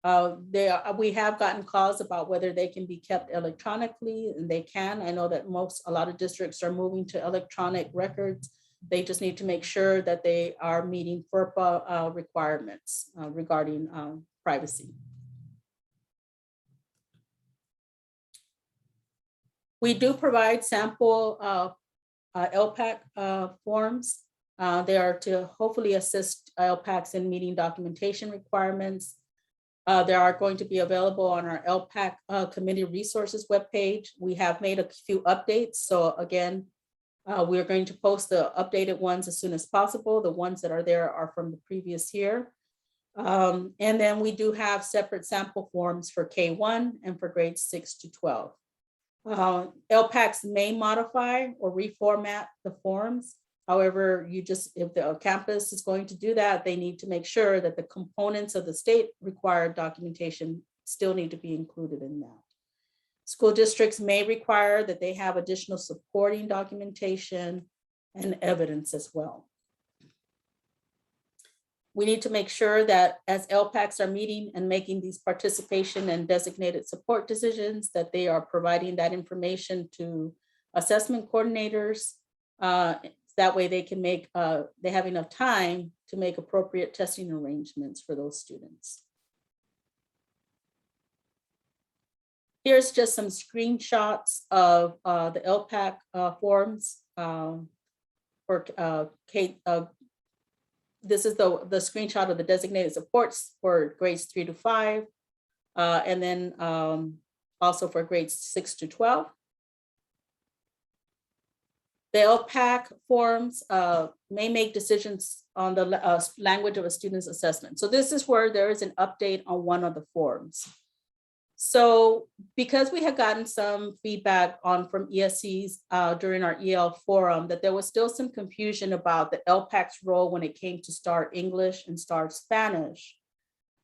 We have gotten calls about whether they can be kept electronically, and they can. I know that a lot of districts are moving to electronic records. They just need to make sure that they are meeting FERPA requirements regarding privacy. We do provide sample Lpac forms. They are to hopefully assist Lpacs in meeting documentation requirements. They are going to be available on our Lpac committee resources webpage. We have made a few updates. So again, we're going to post the updated ones as soon as possible. The ones that are there are from the previous year. And then we do have separate sample forms for K1 and for grades 6 to 12. Lpacs may modify or reformat the forms. However, if the campus is going to do that, they need to make sure that the components of the state required documentation still need to be included in that. School districts may require that they have additional supporting documentation and evidence as well. We need to make sure that as Lpacs are meeting and making these participation and designated support decisions, that they are providing that information to assessment coordinators. That way they can they have enough time to make appropriate testing arrangements for those students. Here's just some screenshots of the Lpac forms for this is the screenshot of the designated supports for grades 3 to 5, and then also for grades 6 to 12. The Lpac forms may make decisions on the language of a student's assessment. So this is where there is an update on one of the forms. So because we had gotten some feedback from ESCs during our EL forum, that there was still some confusion about the Lpac's role when it came to STAR English and STAR Spanish.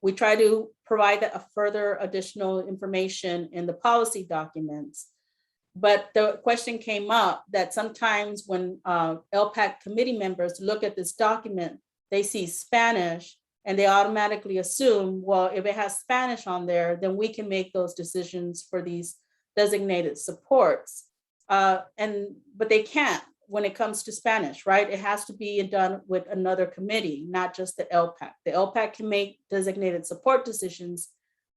We try to provide a further additional information in the policy documents. But the question came up that sometimes when Lpac committee members look at this document, they see Spanish and they automatically assume, well, if it has Spanish on there, then we can make those decisions for these designated supports. But they can't when it comes to Spanish, right? It has to be done with another committee, not just the Lpac. The Lpac can make designated support decisions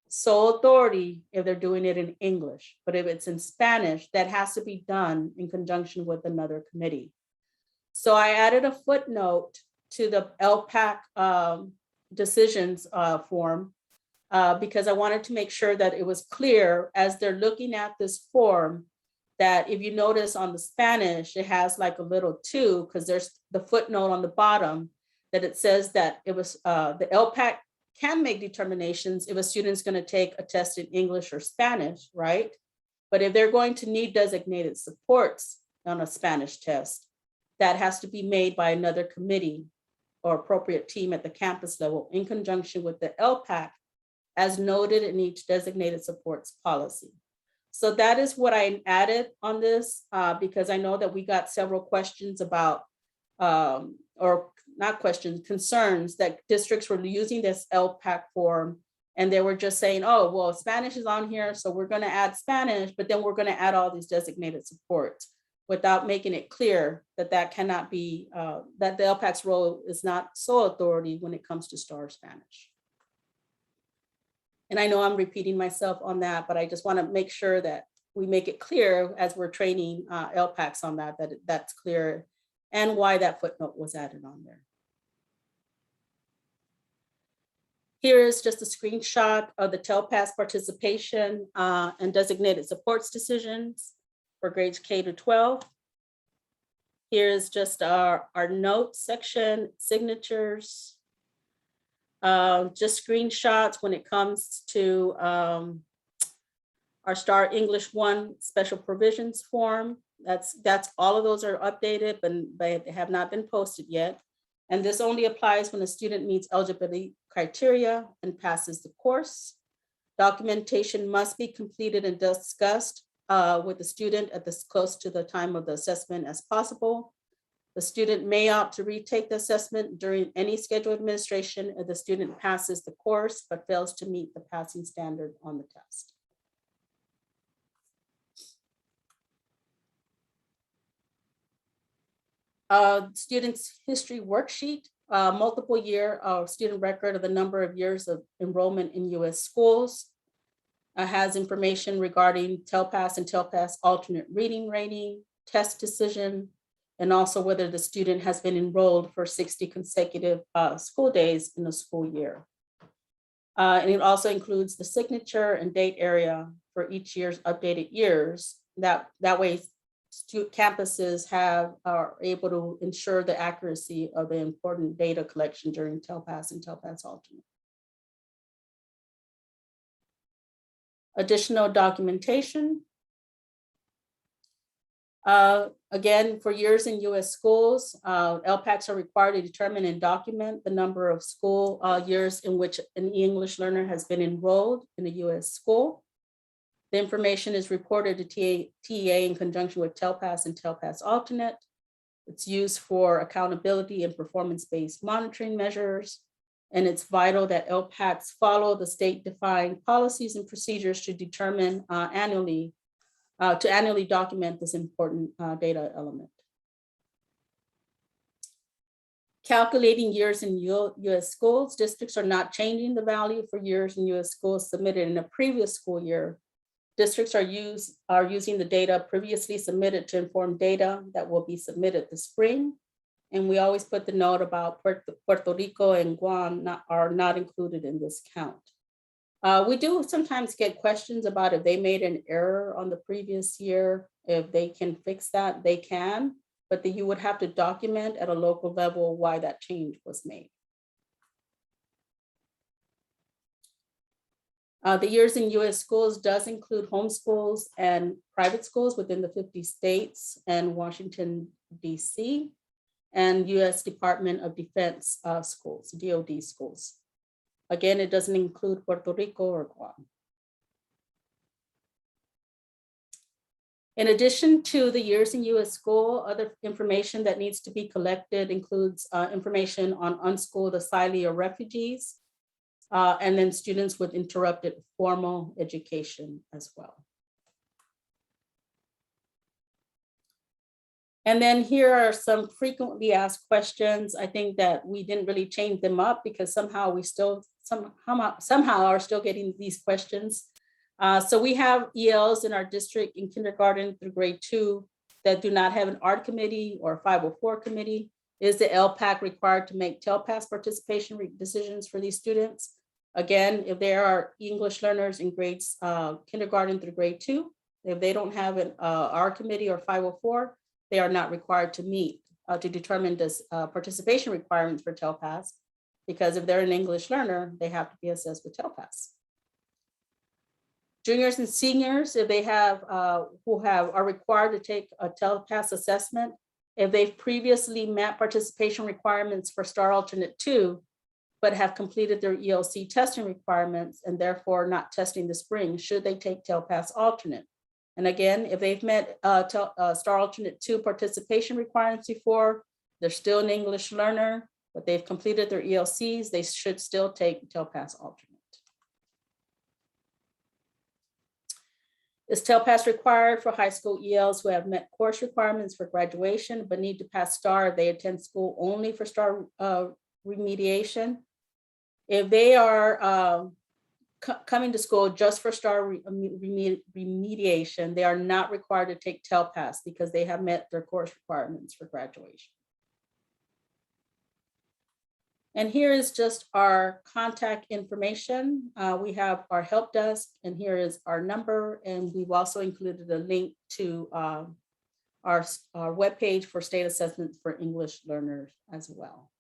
sole authority if they're doing it in English, but if it's in Spanish, that has to be done in conjunction with another committee. So I added a footnote to the Lpac decisions form because I wanted to make sure that it was clear as they're looking at this form that if you notice on the Spanish, it has like a little 2 because there's the footnote on the bottom that it says that it was the Lpac can make determinations if a student's going to take a test in English or Spanish, right? But if they're going to need designated supports on a Spanish test, that has to be made by another committee or appropriate team at the campus level in conjunction with the Lpac, as noted in each designated supports policy. So that is what I added on this because I know that we got several questions about, or not questions, concerns that districts were using this Lpac form and they were just saying, oh, well, Spanish is on here, so we're going to add Spanish, but then we're going to add all these designated supports without making it clear that that cannot be, that the Lpac's role is not sole authority when it comes to STAR Spanish. And I know I'm repeating myself on that, but I just want to make sure that we make it clear as we're training Elpacs on that that's clear, and why that footnote was added on there. Here is just a screenshot of the Telpas participation and designated supports decisions for grades K to 12. Here's just our notes section, signatures, just screenshots when it comes to our Star English 1 special provisions form. That's all of those are updated, but they have not been posted yet. And this only applies when a student meets eligibility criteria and passes the course. Documentation must be completed and discussed with the student at this close to the time of the assessment as possible. The student may opt to retake the assessment during any scheduled administration if the student passes the course but fails to meet the passing standard on the test. Students' history worksheet, multiple year student record of the number of years of enrollment in U.S. schools, has information regarding Telpas and Telpas alternate reading rating, test decision, and also whether the student has been enrolled for 60 consecutive school days in the school year. And it also includes the signature and date area for each year's updated years. That way, campuses are able to ensure the accuracy of the important data collection during Telpas and Telpas alternate. Additional documentation. Again, for years in U.S. schools, Elpacs are required to determine and document the number of school years in which an English learner has been enrolled in a U.S. school. The information is reported to TEA in conjunction with Telpas and Telpas alternate. It's used for accountability and performance-based monitoring measures. And it's vital that Elpacs follow the state-defined policies and procedures to determine annually document this important data element. Calculating years in U.S. schools, districts are not changing the value for years in U.S. schools submitted in a previous school year. Districts are using the data previously submitted to inform data that will be submitted this spring. And we always put the note about Puerto Rico and Guam are not included in this count. We do sometimes get questions about if they made an error on the previous year, if they can fix that, they can, but you would have to document at a local level why that change was made. The years in U.S. schools does include homeschools and private schools within the 50 states and Washington, D.C., and U.S. Department of Defense schools, DoD schools. Again, it doesn't include Puerto Rico or Guam. In addition to the years in U.S. school, other information that needs to be collected includes information on unschooled asylee or refugees, and then students with interrupted formal education as well. And then here are some frequently asked questions. I think that we didn't really change them up because somehow we still somehow are still getting these questions. So we have ELs in our district in kindergarten through grade 2 that do not have an art committee or 504 committee. Is the Elpac required to make Telpas participation decisions for these students? Again, if there are English learners in grades kindergarten through grade 2, if they don't have an art committee or 504, they are not required to meet to determine this participation requirements for Telpas, because if they're an English learner, they have to be assessed with Telpas. Juniors and seniors, if they have are required to take a Telpas assessment, if they've previously met participation requirements for Star Alternate 2, but have completed their ELC testing requirements and therefore not testing this spring, should they take Telpas alternate? And again, if they've met Star Alternate 2 participation requirements before, they're still an English learner, but they've completed their ELCs, they should still take Telpas alternate. Is Telpas required for high school ELs who have met course requirements for graduation, but need to pass STAR if they attend school only for STAR remediation? If they are coming to school just for STAR remediation, they are not required to take Telpas because they have met their course requirements for graduation. And here is just our contact information. We have our help desk, and here is our number. And we've also included a link to our webpage for state assessment for English learners as well.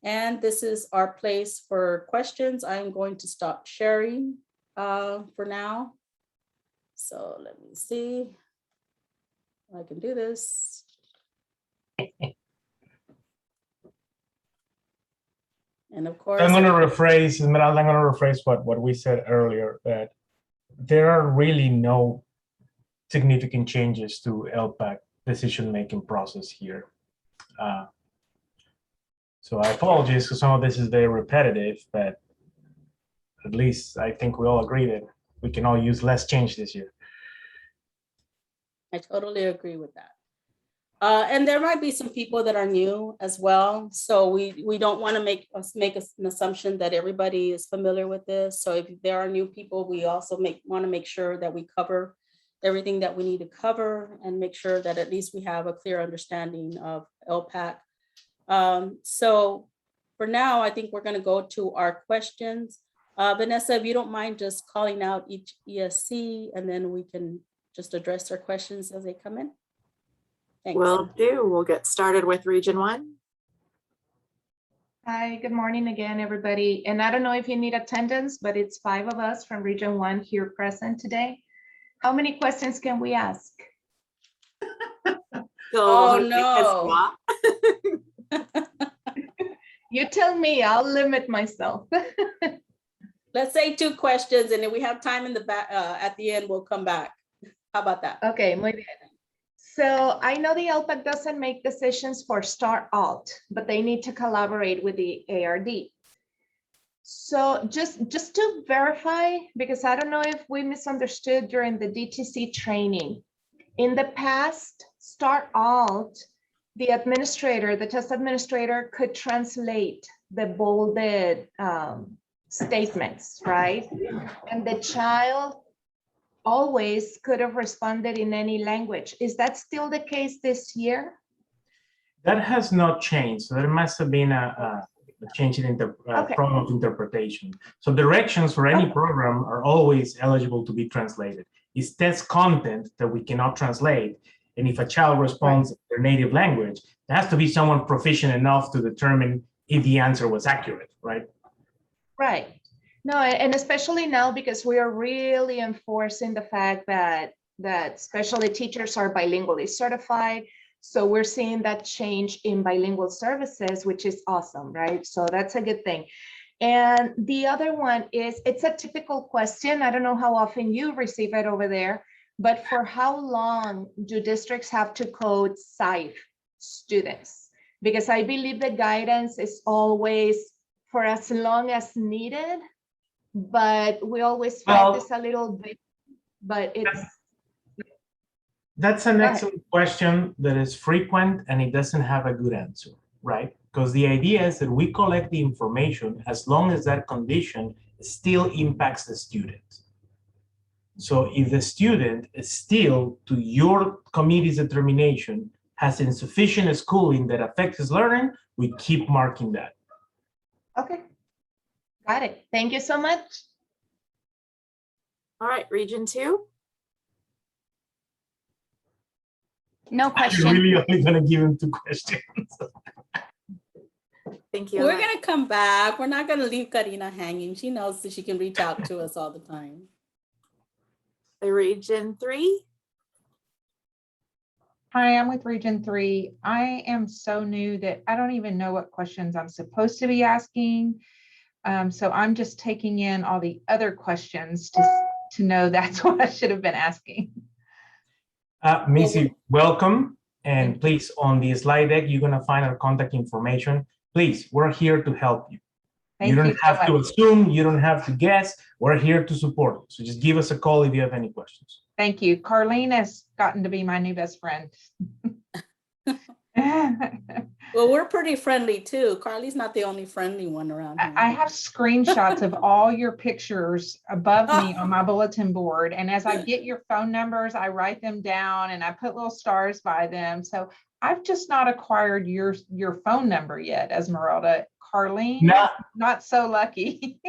And this is our place for questions. I'm going to stop sharing for now. So let me see if I can do this. And of course, I'm going to rephrase, Esmeralda, I'm going to rephrase what we said earlier, that there are really no significant changes to Elpac decision-making process here. So I apologize because some of this is very repetitive, but at least I think we all agree that we can all use less change this year. I totally agree with that. And there might be some people that are new as well. So we don't want to make an assumption that everybody is familiar with this. So if there are new people, we also want to make sure that we cover everything that we need to cover and make sure that at least we have a clear understanding of Elpac. So for now, I think we're going to go to our questions. Vanessa, if you don't mind just calling out each ESC, and then we can just address their questions as they come in. Thanks. Will do. We'll get started with Region 1. Hi, good morning again, everybody. And I don't know if you need attendance, but it's 5 of us from Region 1 here present today. How many questions can we ask? Oh, no. You tell me, I'll limit myself. Let's say 2 questions, and if we have time in the back at the end, we'll come back. How about that? Okay, muy bien. So I know the Elpac doesn't make decisions for STAR Alt, but they need to collaborate with the ARD. So just to verify, because I don't know if we misunderstood during the DTC training. In the past, STAR Alt, the administrator, the test administrator could translate the bolded statements, right? And the child always could have responded in any language. Is that still the case this year? That has not changed. So there must have been a change in the problem of interpretation. So directions for any program are always eligible to be translated. It's test content that we cannot translate. And if a child responds in their native language, there has to be someone proficient enough to determine if the answer was accurate, right? Right. No, and especially now because we are really enforcing the fact that especially teachers are bilingually certified. So we're seeing that change in bilingual services, which is awesome, right? So that's a good thing. And the other one is, it's a typical question. I don't know how often you receive it over there, but for how long do districts have to code SIFE students? Because I believe the guidance is always for as long as needed, but we always fight this a little bit, but it's. That's an excellent question that is frequent and it doesn't have a good answer, right? Because the idea is that we collect the information as long as that condition still impacts the student. So if the student is still, to your committee's determination, has insufficient schooling that affects his learning, we keep marking that. Okay, got it. Thank you so much. All right, Region 2. No question. You're really only going to give him 2 questions. Thank you. We're going to come back. We're not going to leave Karina hanging. She knows that she can reach out to us all the time. Region 3. Hi, I'm with Region 3. I am so new that I don't even know what questions I'm supposed to be asking. So I'm just taking in all the other questions to know that's what I should have been asking. Missy, welcome. And please, on the slide deck, you're going to find our contact information. Please, we're here to help you. Thank You don't you so have to much. assume, you don't have to guess. We're here to support you. So just give us a call if you have any questions. Thank you. Carlene has gotten to be my new best friend. Well, we're pretty friendly too. Carly's not the only friendly one around here. I have screenshots of all your pictures above me on my bulletin board. And as I get your phone numbers, I write them down and I put little stars by them. So I've just not acquired your phone number yet, Esmeralda. Carlene, Now, not so lucky.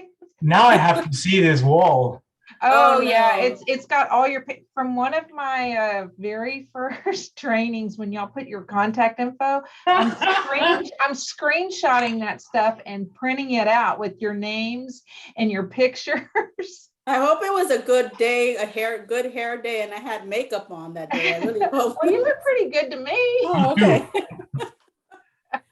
now I have to see this wall. Oh, Oh, yeah, no. it's got all your from one of my very first trainings when y'all put your contact info. I'm screenshotting that stuff and printing it out with your names and your pictures. I hope it was a good day, good hair day, and I had makeup on that day. I really hope. Well, you look pretty good to me. Oh, okay.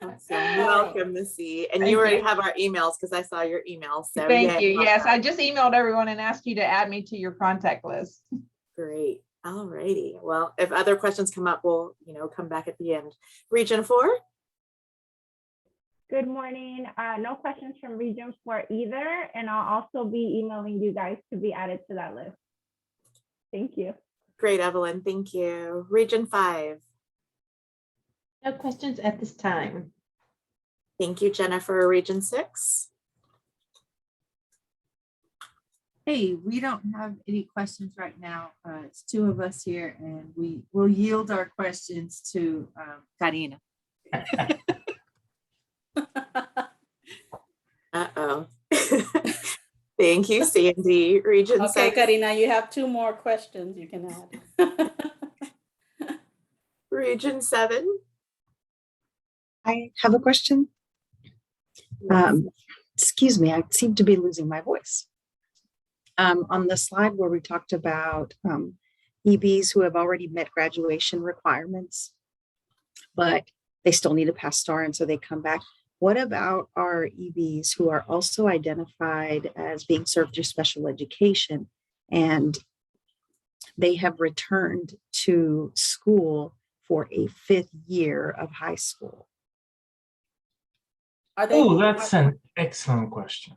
Awesome. Welcome, Missy. And Thank you already you. have our emails because I saw your emails. So Thank yeah, you. Yes, welcome. I just emailed everyone and asked you to add me to your contact list. Great. All righty. Well, if other questions come up, we'll come back at the end. Region 4. Good morning. No questions from Region 4 either. And I'll also be emailing you guys to be added to that list. Thank you. Great, Evelyn. Thank you. Region 5. No questions at this time. Thank you, Jennifer. Region 6. Hey, we don't have any questions right now. It's two of us here, and we will yield our questions to Karina. Uh-oh. Thank you, Sandy. Region Okay, 7. Karina, you have 2 more questions you can add. Region 7. I have a question. Excuse me, I seem to be losing my voice. On the slide where we talked about EBs who have already met graduation requirements, but they still need a pass star, and so they come back. What about our EBs who are also identified as being served through special education, and they have returned to school for a 5th year of high school? Oh, that's an excellent question.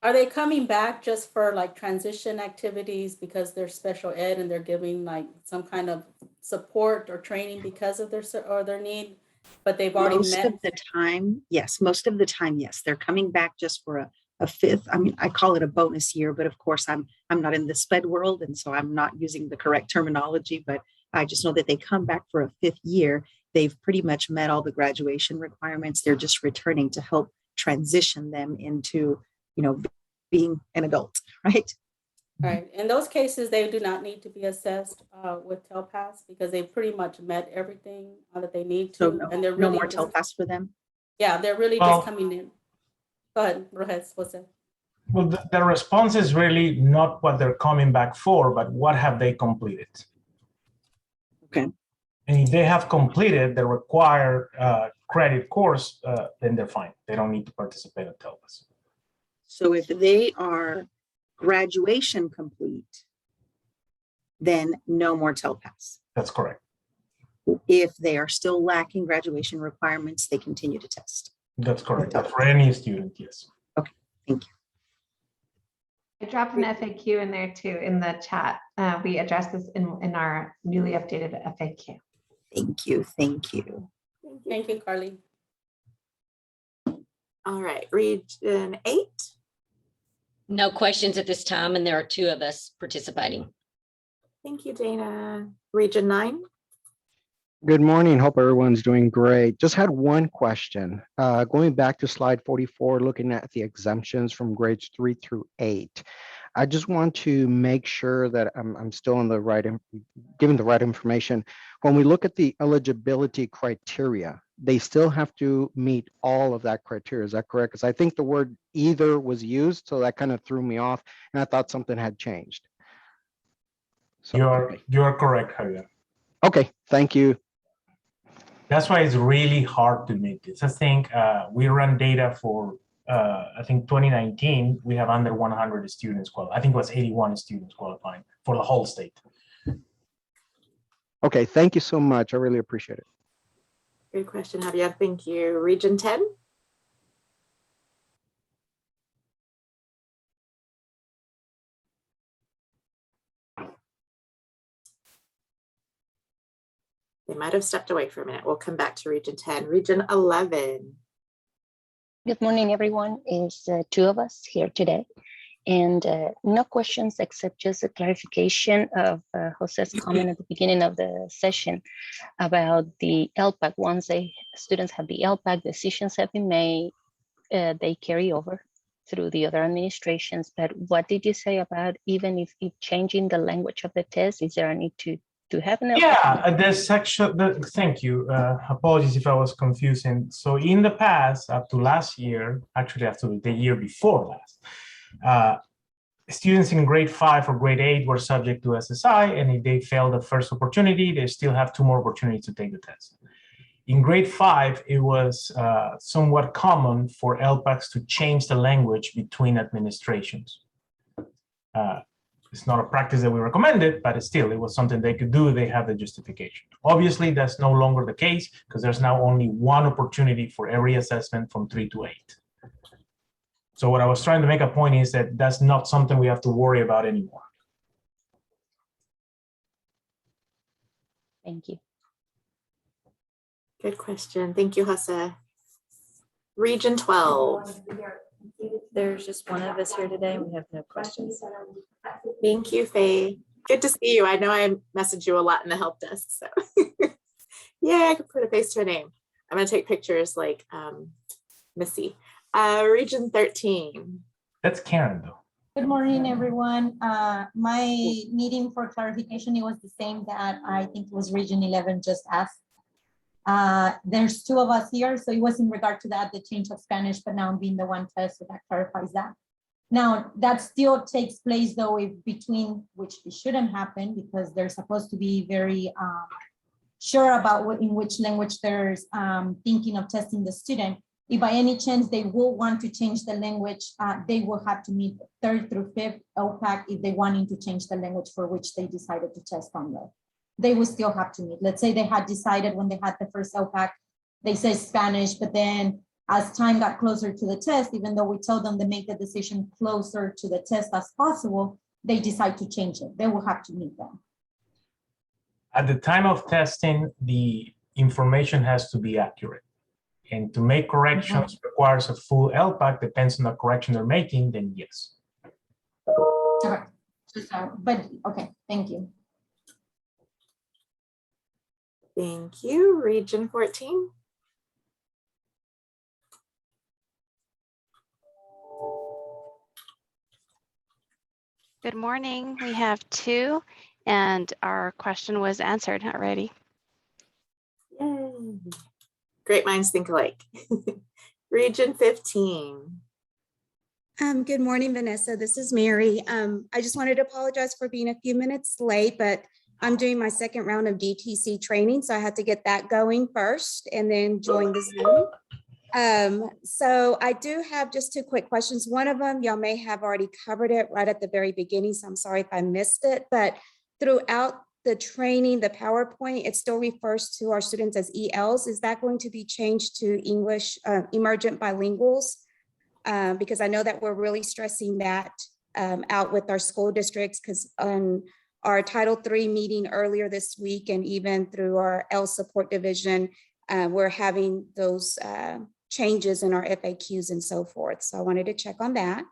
Are they coming back just for like transition activities because they're special ed and they're giving like some kind of support or training because of their need, but they've already Most met? of the time, yes. Most of the time, yes. They're coming back just for a 5th. I mean, I call it a bonus year, but of course I'm not in the SPED world, and so I'm not using the correct terminology, but I just know that they come back for a 5th year. They've pretty much met all the graduation requirements. They're just returning to help transition them into, being an adult, right? Right. In those cases, they do not need to be assessed with Telpas because they pretty much met everything that they need to. So and they're no really more just, Telpas for them. Yeah, they're really Well, just coming in. Go ahead, Rojas, what's that? Well, the response is really not what they're coming back for, but what have they completed? Okay. And if they have completed the required credit course, then they're fine. They don't need to participate at Telpas. So if they are graduation complete, then no more Telpas. That's correct. If they are still lacking graduation requirements, they continue to test. That's correct. For any student, yes. Okay, thank you. I dropped an FAQ in there too in the chat. We addressed this in our newly updated FAQ. Thank you. Thank you. Thank you, Carly. All right, Region 8. No questions at this time, and there are 2 of us participating. Thank you, Dana. Region 9. Good morning. Hope everyone's doing great. Just had one question. Going back to slide 44, looking at the exemptions from grades 3 through 8. I just want to make sure that I'm still in the right, giving the right information. When we look at the eligibility criteria, they still have to meet all of that criteria. Is that correct? Because I think the word either was used, so that kind of threw me off, and I thought something had changed. So, You are correct, Javier. Okay, thank you. That's why it's really hard to make this. I think we run data for, I think 2019, we have under 100 students qualified. I think it was 81 students qualifying for the whole state. Okay, thank you so much. I really appreciate it. Good question, Javier. Thank you. Region 10. might have stepped away for a minute. We'll come back to Region 10. Region 11. Good morning, everyone. It's two of us here today. And no questions except just a clarification of Jose's comment at the beginning of the session about the Elpac. Once students have the Elpac, decisions have been made, they carry over through the other administrations. But what did you say about even if changing the language of the test, is there a need to have an Elpac? Yeah, the section, thank you. Apologies if I was confusing. So in the past, up to last year, actually after the year before last, students in grade 5 or grade 8 were subject to SSI, and if they failed the first opportunity, they still have 2 more opportunities to take the test. In grade 5, it was somewhat common for Elpacs to change the language between administrations. It's not a practice that we recommended, but still, it was something they could do. They have the justification. Obviously, that's no longer the case because there's now only 1 opportunity for every assessment from 3 to 8. So what I was trying to make a point is that that's not something we have to worry about anymore. Thank you. Good question. Thank you, Jose. Region 12. There's just one of us here today. We have no questions. Thank you, Faye. Good to see you. I know I messaged you a lot in the help desk. So yeah, I could put a face to a name. I'm going to take pictures like Missy. Region 13. That's Karen, though. Good morning, everyone. My meeting for clarification, it was the same that I think it was Region 11 just asked. There's 2 of us here, so it was in regard to that, the change of Spanish, but now I'm being the one test, so that clarifies that. Now, that still takes place, though, if between, which it shouldn't happen, because they're supposed to be very sure about in which language they're thinking of testing the student. If by any chance they will want to change the language, they will have to meet 3rd through 5th Elpac if they wanting to change the language for which they decided to test on there. They will still have to meet. Let's say they had decided when they had the first Elpac, they say Spanish, but then as time got closer to the test, even though we told them to make the decision closer to the test as possible, they decide to change it. They will have to meet them. At the time of testing, the information has to be accurate. And to make corrections requires a full Elpac, depends on the correction they're making, then yes. Okay. But okay, thank you. Thank you. Region 14. Good morning. We have 2, and our question was answered already. Yay. Great minds think alike. Region 15. Good morning, Vanessa. This is Mary. I just wanted to apologize for being a few minutes late, but I'm doing my 2nd round of DTC training, so I had to get that going first and then join the Zoom. So I do have just 2 quick questions. One of them, y'all may have already covered it right at the very beginning, so I'm sorry if I missed it, but throughout the training, the PowerPoint, it still refers to our students as ELs. Is that going to be changed to English emergent bilinguals? Because I know that we're really stressing that out with our school districts, because on our Title III meeting earlier this week and even through our L support division, we're having those changes in our FAQs and so forth. So I wanted to check on that.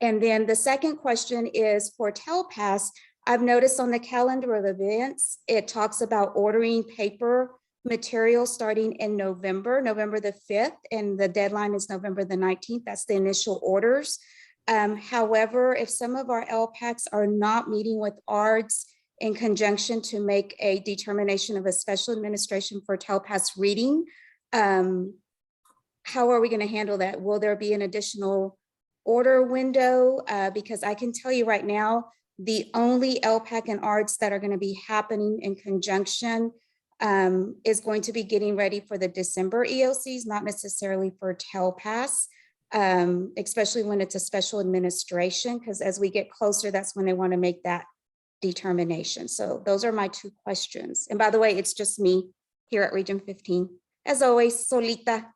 And then the second question is for Telpas. I've noticed on the calendar of events, it talks about ordering paper material starting in November the 5th, and the deadline is November the 19th. That's the initial orders. However, if some of our Elpacs are not meeting with ARDS in conjunction to make a determination of a special administration for Telpas reading, how are we going to handle that? Will there be an additional order window? Because I can tell you right now, the only Elpac and ARDS that are going to be happening in conjunction is going to be getting ready for the December EOCs, not necessarily for Telpas, especially when it's a special administration, because as we get closer, that's when they want to make that determination. So those are my 2 questions. And by the way, it's just me here at Region 15. As always, solita.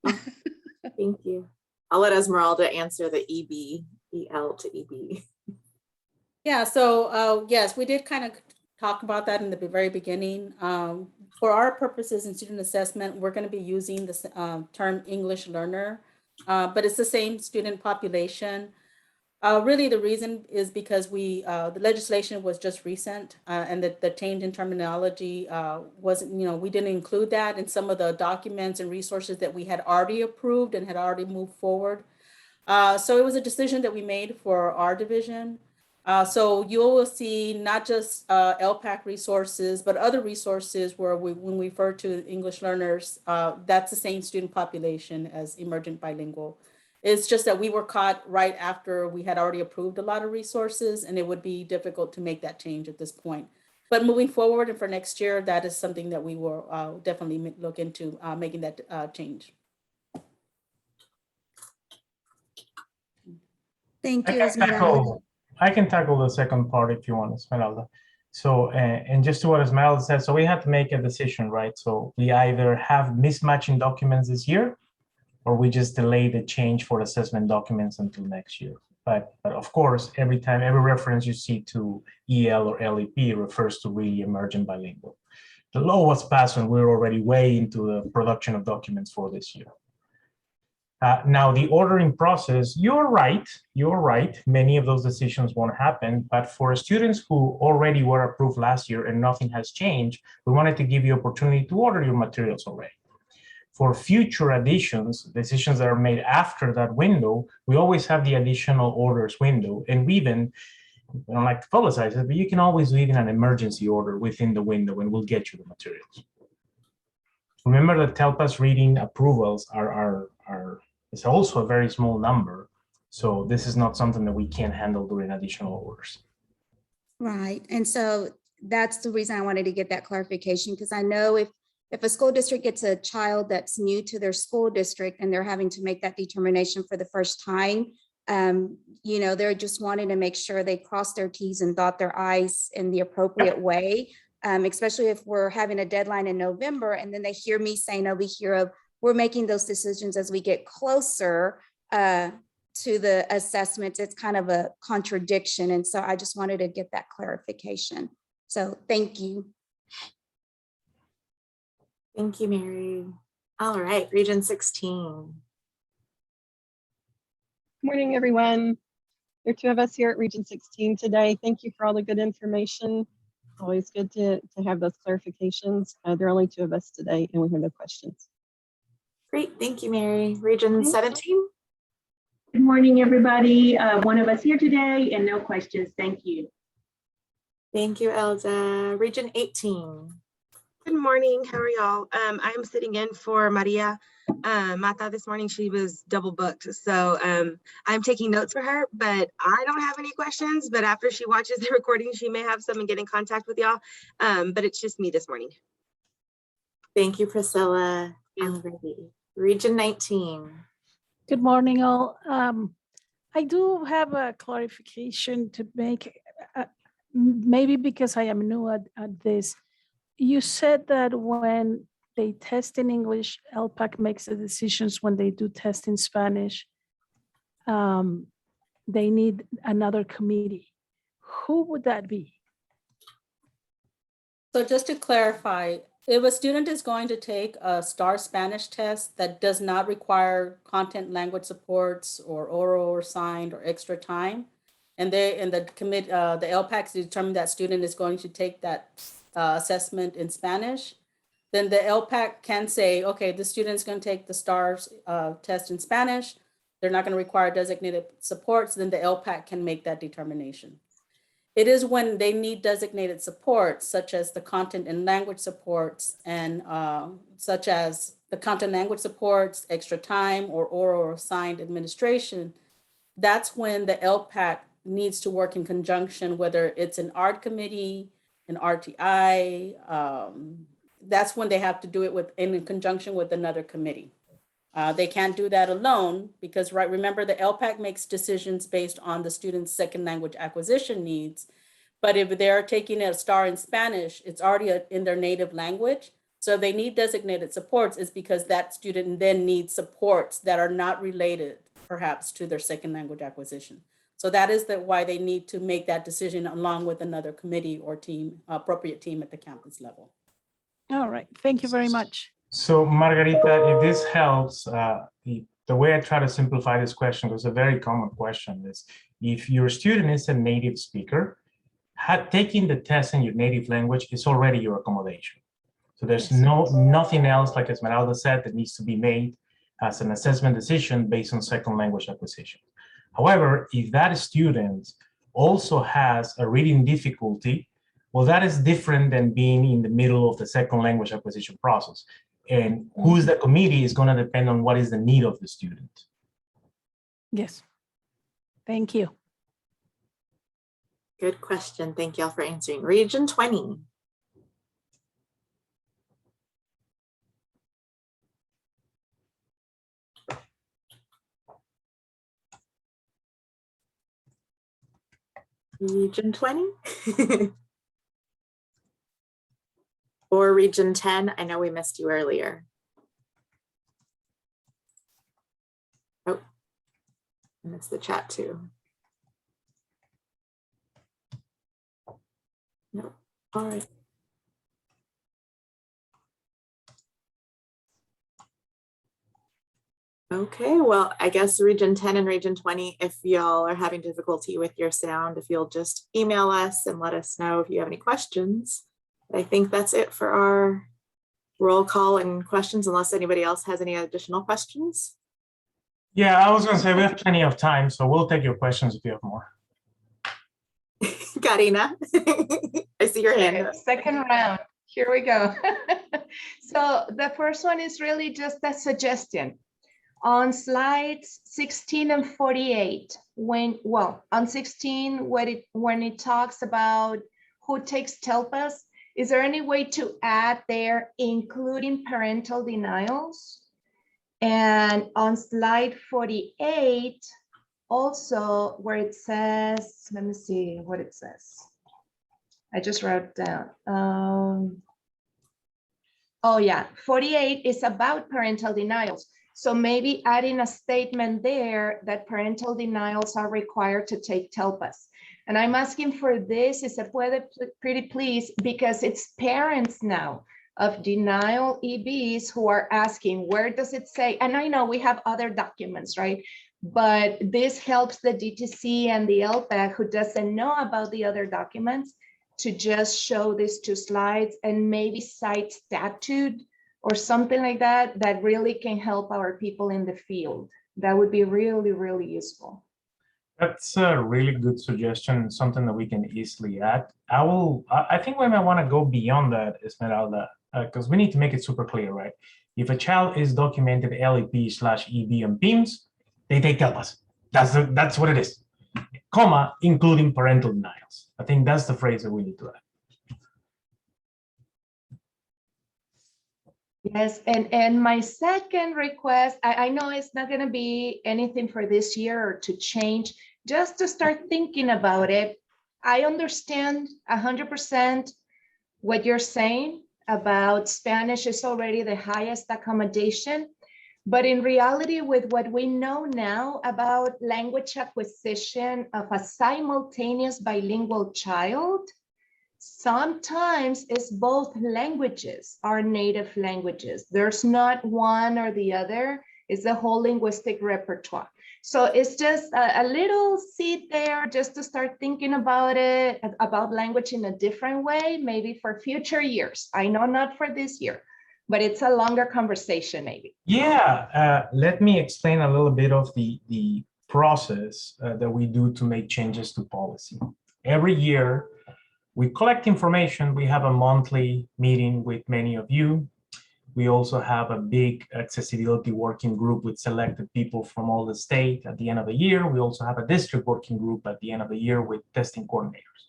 Thank you. I'll let Esmeralda answer the EL to EB. Yeah, so yes, we did kind of talk about that in the very beginning. For our purposes in student assessment, we're going to be using the term English learner, but it's the same student population. Really, the reason is because the legislation was just recent, and the change in terminology wasn't, we didn't include that in some of the documents and resources that we had already approved and had already moved forward. So it was a decision that we made for our division. So you will see not just Elpac resources, but other resources where when we refer to English learners, that's the same student population as emergent bilingual. It's just that we were caught right after we had already approved a lot of resources, and it would be difficult to make that change at this point. But moving forward and for next year, that is something that we will definitely look into making that change. Thank I you, can Esmeralda. tackle the second part if you want, Esmeralda. So, and just to what Esmeralda said, so we had to make a decision, right? So we either have mismatching documents this year, or we just delay the change for assessment documents until next year. But of course, every reference you see to EL or LEP refers to really emergent bilingual. The law was passed when we were already way into the production of documents for this year. Now, the ordering process, you're right. Many of those decisions won't happen, but for students who already were approved last year and nothing has changed, we wanted to give you opportunity to order your materials already. For future additions, decisions that are made after that window, we always have the additional orders window. And we even, I don't like to publicize it, but you can always do even an emergency order within the window and we'll get you the materials. Remember that Telpas reading approvals is also a very small number. So this is not something that we can handle during additional orders. Right. And so that's the reason I wanted to get that clarification, because I know if a school district gets a child that's new to their school district and they're having to make that determination for the first time, they're just wanting to make sure they cross their T's and dot their I's in the appropriate way, especially if we're having a deadline in November and then they hear me saying over here, we're making those decisions as we get closer to the assessments. It's kind of a contradiction. And so I just wanted to get that clarification. So thank you. Thank you, Mary. All right, Region 16. Morning, everyone. There are two of us here at Region 16 today. Thank you for all the good information. Always good to have those clarifications. There are only two of us today and we have no questions. Great, thank you, Mary. Region 17. Good morning, everybody. One of us here today and no questions. Thank you. Thank you, Elza. Region 18. Good morning. How are y'all? I'm sitting in for Maria Mata this morning. She was double booked. So I'm taking notes for her, but I don't have any questions. But after she watches the recording, she may have some and get in contact with y'all. But it's just me this morning. Thank you, Priscilla. Region 19. Good morning, all. I do have a clarification to make, maybe because I am new at this. You said that when they test in English, Elpac makes the decisions. When they do test in Spanish, they need another committee. Who would that be? So just to clarify, if a student is going to take a STAR Spanish test that does not require content language supports or oral or signed or extra time, and the Elpac determine that student is going to take that assessment in Spanish, then the Elpac can say, okay, the student is going to take the STARS test in Spanish. They're not going to require designated supports. Then the Elpac can make that determination. It is when they need designated supports, such as the content and language supports, and such as the content language supports, extra time, or oral or signed administration. That's when the Elpac needs to work in conjunction, whether it's an art committee, an RTI, that's when they have to do it in conjunction with another committee. They can't do that alone because, right, remember the Elpac makes decisions based on the student's second language acquisition needs. But if they're taking a STAR in Spanish, it's already in their native language. So if they need designated supports, it's because that student then needs supports that are not related perhaps to their second language acquisition. So that is why they need to make that decision along with another committee or team, appropriate team at the campus level. All right, thank you very much. So Margarita, if this helps, the way I try to simplify this question, was a very common question, is if your student is a native speaker, taking the test in your native language is already your accommodation. So there's nothing else, like Esmeralda said, that needs to be made as an assessment decision based on second language acquisition. However, if that student also has a reading difficulty, well, that is different than being in the middle of the second language acquisition process. And who's the committee is going to depend on what is the need of the student. Yes. Thank you. Good question. Thank you all for answering. Region 20. Region 20? Or Region 10? I know we missed you earlier. Oh, and it's the chat too. No, all right. Okay, well, I guess Region 10 and Region 20, if y'all are having difficulty with your sound, if you'll just email us and let us know if you have any questions. I think that's it for our roll call and questions, unless anybody else has any additional questions. Yeah, I was going to say we have plenty of time, so we'll take your questions if you have more. Karina, I see your hand up. Second round, here we go. So the first one is really just a suggestion. On slides 16 and 48, on 16, when it talks about who takes Telpas, is there any way to add there, including parental denials? And on slide 48, also where it says, let me see what it says. I just wrote it down. Oh yeah, 48 is about parental denials. So maybe adding a statement there that parental denials are required to take Telpas. And I'm asking for this, is a pretty please, because it's parents now of denial EBs who are asking, where does it say? And I know we have other documents, right? But this helps the DTC and the Elpac who doesn't know about the other documents to just show these two slides and maybe cite statute or something like that, that really can help our people in the field. That would be really, really useful. That's a really good suggestion, something that we can easily add. I think we might want to go beyond that, Esmeralda, because we need to make it super clear, right? If a child is documented LEP/EB on PIMS, they take Telpas. That's what it is, comma, including parental denials. I think that's the phrase that we need to add. Yes, and my second request, I know it's not going to be anything for this year or to change, just to start thinking about it. I understand 100% what you're saying about Spanish is already the highest accommodation, but in reality, with what we know now about language acquisition of a simultaneous bilingual child, sometimes it's both languages are native languages. There's not one or the other, it's the whole linguistic repertoire. So it's just a little seed there just to start thinking about it, about language in a different way, maybe for future years. I know not for this year, but it's a longer conversation maybe. Yeah, let me explain a little bit of the process that we do to make changes to policy. Every year, we collect information. We have a monthly meeting with many of you. We also have a big accessibility working group with selected people from all the state at the end of the year. We also have a district working group at the end of the year with testing coordinators.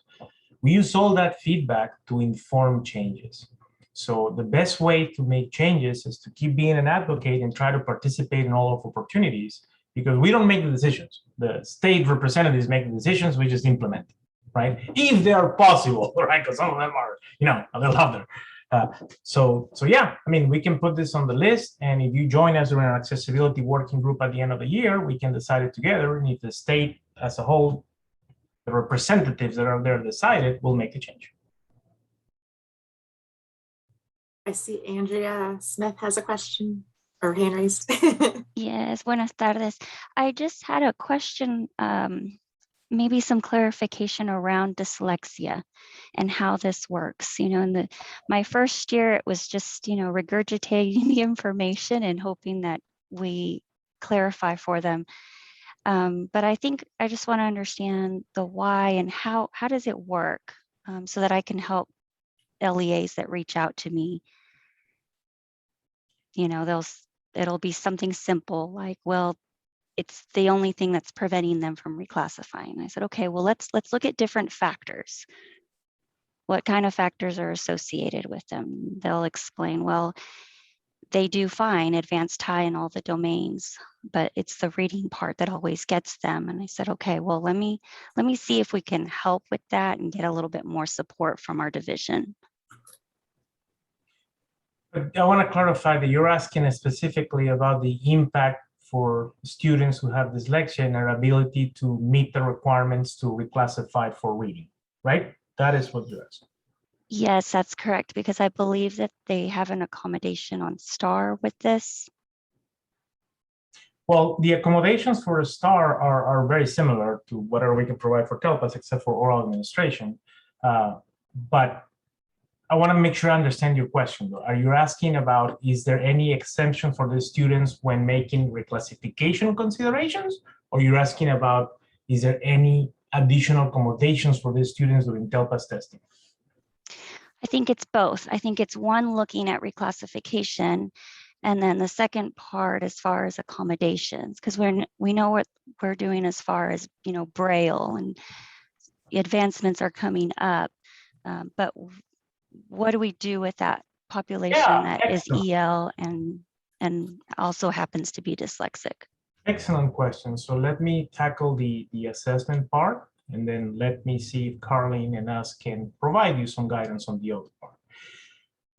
We use all that feedback to inform changes. So the best way to make changes is to keep being an advocate and try to participate in all of opportunities, because we don't make the decisions. The state representatives make the decisions, we just implement, right? If they are possible, right? Because some of them are, a little out there. So yeah, I mean, we can put this on the list, and if you join us in an accessibility working group at the end of the year, we can decide it together. And if the state as a whole, the representatives that are there decided will make a change. I see Andrea Smith has a question or hand raised. Yes, buenas tardes. I just had a question, maybe some clarification around dyslexia and how this works. You know, in my first year, it was just, you know, regurgitating the information and hoping that we clarify for them. But I think I just want to understand the why and how does it work, so that I can help LEAs that reach out to me. You know, it'll be something simple like, well, it's the only thing that's preventing them from reclassifying. I said, okay, well, let's look at different factors. What kind of factors are associated with them? They'll explain, well, they do fine, advanced high in all the domains, but it's the reading part that always gets them. And I said, okay, well, let me see if we can help with that and get a little bit more support from our division. But I want to clarify that you're asking specifically about the impact for students who have dyslexia and their ability to meet the requirements to reclassify for reading, right? That is what you're asking. Yes, that's correct, because I believe that they have an accommodation on STAR with this. Well, the accommodations for a STAR are very similar to whatever we can provide for Telpas, except for oral administration. But I want to make sure I understand your question, though. Are you asking about, is there any exemption for the students when making reclassification considerations? Or you're asking about, is there any additional accommodations for the students during Telpas testing? I think it's both. I think it's one, looking at reclassification, and then the second part as far as accommodations, because we know what we're doing as far as, you know, Braille and advancements are coming up. But what do we do with that population that is EL and also happens to be dyslexic? Excellent question. So let me tackle the assessment part, and then let me see if Carlene and us can provide you some guidance on the other part.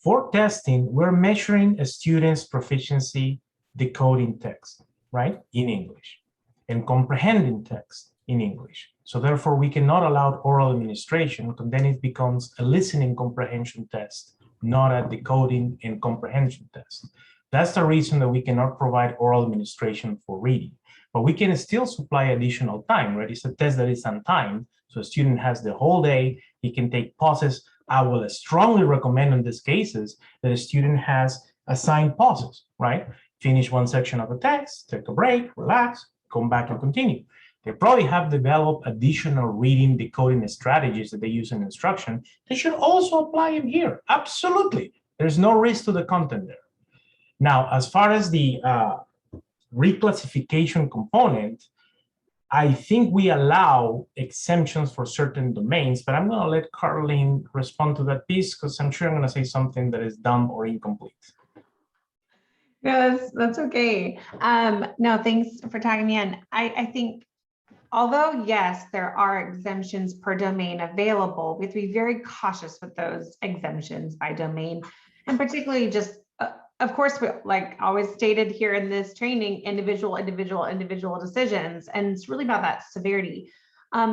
For testing, we're measuring a student's proficiency decoding text, right, in English, and comprehending text in English. So therefore, we cannot allow oral administration, because then it becomes a listening comprehension test, not a decoding and comprehension test. That's the reason that we cannot provide oral administration for reading. But we can still supply additional time, right? It's a test that is untimed. So a student has the whole day, he can take pauses. I will strongly recommend in these cases that a student has assigned pauses, right? Finish one section of a text, take a break, relax, come back and continue. They probably have developed additional reading decoding strategies that they use in instruction. They should also apply them here. Absolutely. There's no risk to the content there. Now, as far as the reclassification component, I think we allow exemptions for certain domains, but I'm going to let Carlene respond to that piece because I'm sure I'm going to say something that is dumb or incomplete. Yes, that's okay. No, thanks for tagging me in. I think, although yes, there are exemptions per domain available, we have to be very cautious with those exemptions by domain, and particularly just, of course, like always stated here in this training, individual decisions. And it's really about that severity,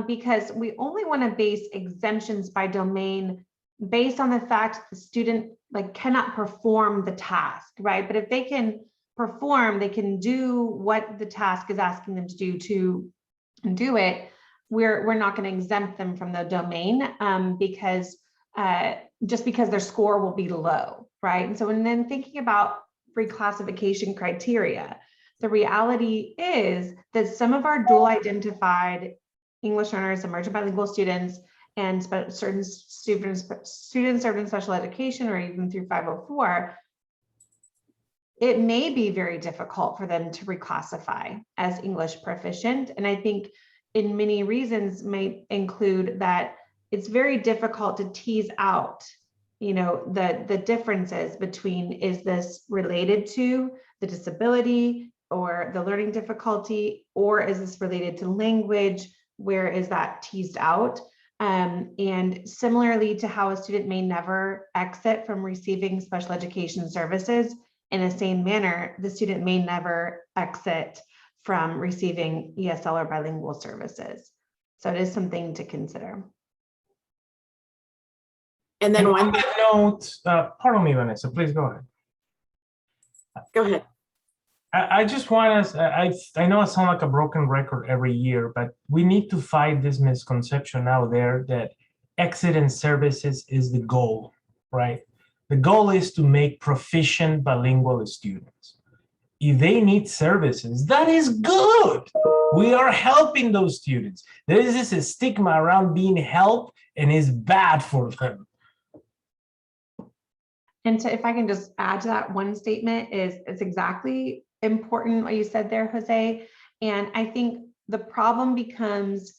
because we only want to base exemptions by domain based on the fact the student cannot perform the task, right? But if they can perform, they can do what the task is asking them to do it, we're not going to exempt them from the domain, because just because their score will be low, right? And so, and then thinking about reclassification criteria, the reality is that some of our dual identified English learners, emergent bilingual students, and certain students served in special education or even through 504, it may be very difficult for them to reclassify as English proficient. And I think in many reasons may include that it's very difficult to tease out, you know, the differences between, is this related to the disability or the learning difficulty, or is this related to language? Where is that teased out? And similarly to how a student may never exit from receiving special education services in a sane manner, the student may never exit from receiving ESL or bilingual services. So it is something to consider. And then one note, pardon me, Vanessa, please go ahead. Go ahead. I just want us, I know I sound like a broken record every year, but we need to fight this misconception out there that excellent services is the goal, right? The goal is to make proficient bilingual students. If they need services, that is good. We are helping those students. There is this stigma around being helped and it's bad for them. And so if I can just add to that, one statement is it's exactly important what you said there, Jose. And I think the problem becomes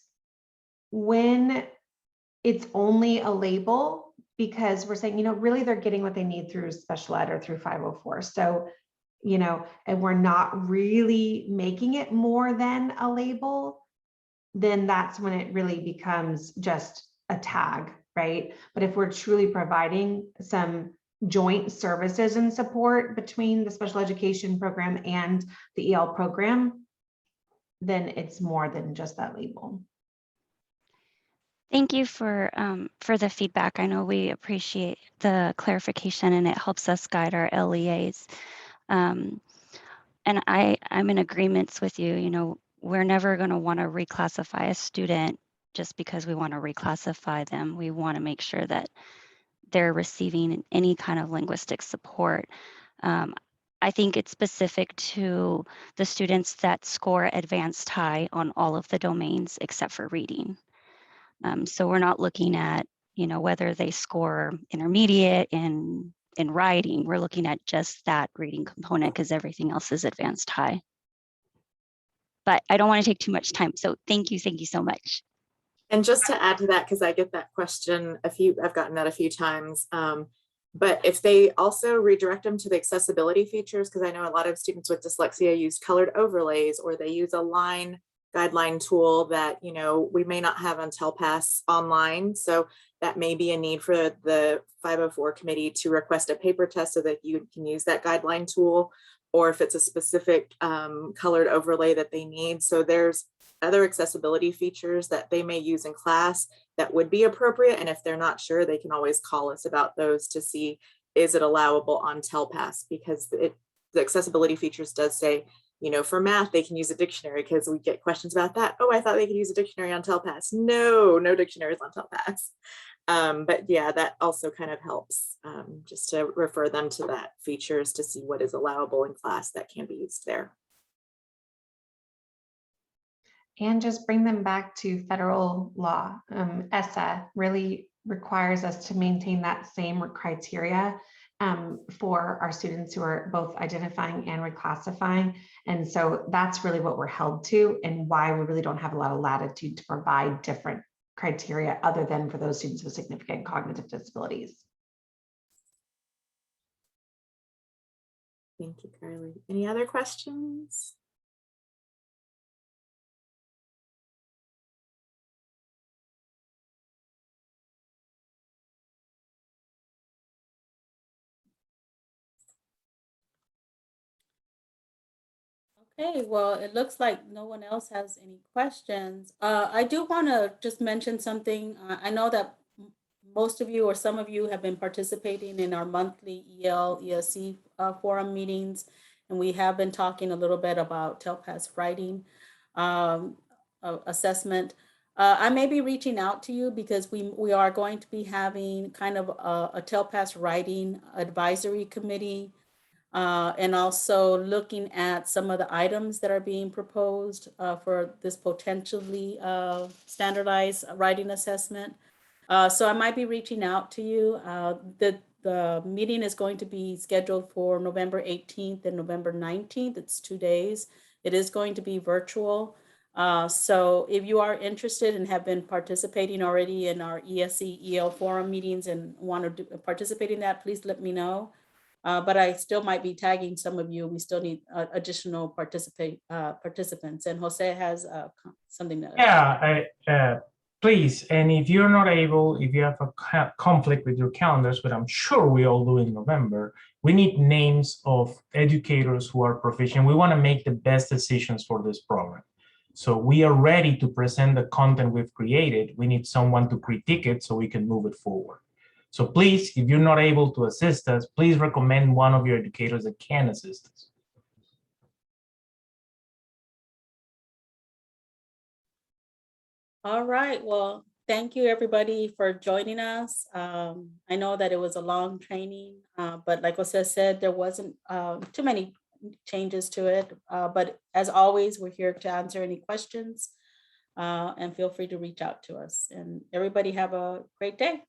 when it's only a label, because we're saying, really they're getting what they need through special ed or through 504. So, and we're not really making it more than a label, then that's when it really becomes just a tag, right? But if we're truly providing some joint services and support between the special education program and the EL program, then it's more than just that label. Thank you for the feedback. I know we appreciate the clarification and it helps us guide our LEAs. And I'm in agreements with you. We're never going to want to reclassify a student just because we want to reclassify them. We want to make sure that they're receiving any kind of linguistic support. I think it's specific to the students that score advanced high on all of the domains except for reading. So we're not looking at, whether they score intermediate in writing. We're looking at just that reading component because everything else is advanced high. But I don't want to take too much time. So thank you so much. And just to add to that, because I get that question I've gotten that a few times. But if they also redirect them to the accessibility features, because I know a lot of students with dyslexia use colored overlays, or they use a line guideline tool that, we may not have on Telpas online. So that may be a need for the 504 committee to request a paper test so that you can use that guideline tool, or if it's a specific colored overlay that they need. So there's other accessibility features that they may use in class that would be appropriate. And if they're not sure, they can always call us about those to see, is it allowable on Telpas? Because the accessibility features does say, for math, they can use a dictionary, because we get questions about that. Oh, I thought they could use a dictionary on Telpas. No dictionaries on Telpas. But yeah, that also kind of helps just to refer them to that features to see what is allowable in class that can be used there. And just bring them back to federal law. ESSA really requires us to maintain that same criteria for our students who are both identifying and reclassifying. And so that's really what we're held to, and why we really don't have a lot of latitude to provide different criteria other than for those students with significant cognitive disabilities. Thank you, Carly. Any other questions? Okay, well, it looks like no one else has any questions. I do want to just mention something. I know that most of you or some of you have been participating in our monthly EL, ESC forum meetings, and we have been talking a little bit about Telpas writing assessment. I may be reaching out to you because we are going to be having kind of a Telpas writing advisory committee, and also looking at some of the items that are being proposed for this potentially standardized writing assessment. So I might be reaching out to you. The meeting is going to be scheduled for November 18th and November 19th. It's 2 days. It is going to be virtual. So if you are interested and have been participating already in our ESC EL forum meetings and want to participate in that, please let me know. But I still might be tagging some of you. We still need additional participants. And Jose has something to. Yeah, please, and if you're not able, if you have a conflict with your calendars, but I'm sure we all do in November, we need names of educators who are proficient. We want to make the best decisions for this program. So we are ready to present the content we've created. We need someone to critique it so we can move it forward. So please, if you're not able to assist us, please recommend one of your educators that can assist us. All right, well, thank you everybody for joining us. I know that it was a long training, but like Jose said, there wasn't too many changes to it. But as always, we're here to answer any questions and feel free to reach out to us. And everybody have a great day.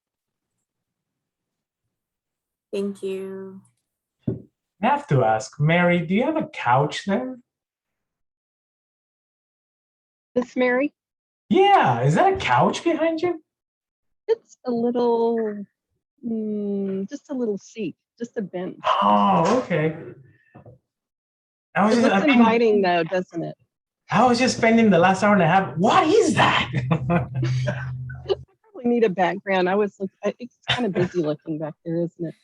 Thank you. I have to ask, Mary, do you have a couch there? Miss Mary? Yeah, is that a couch behind you? It's a little, just a little seat, just a bench. Oh, okay. I was It just, looks inviting though, doesn't it? I was just spending the last hour and a half. What is that? Probably need a background. It's kind of busy looking back there, isn't it?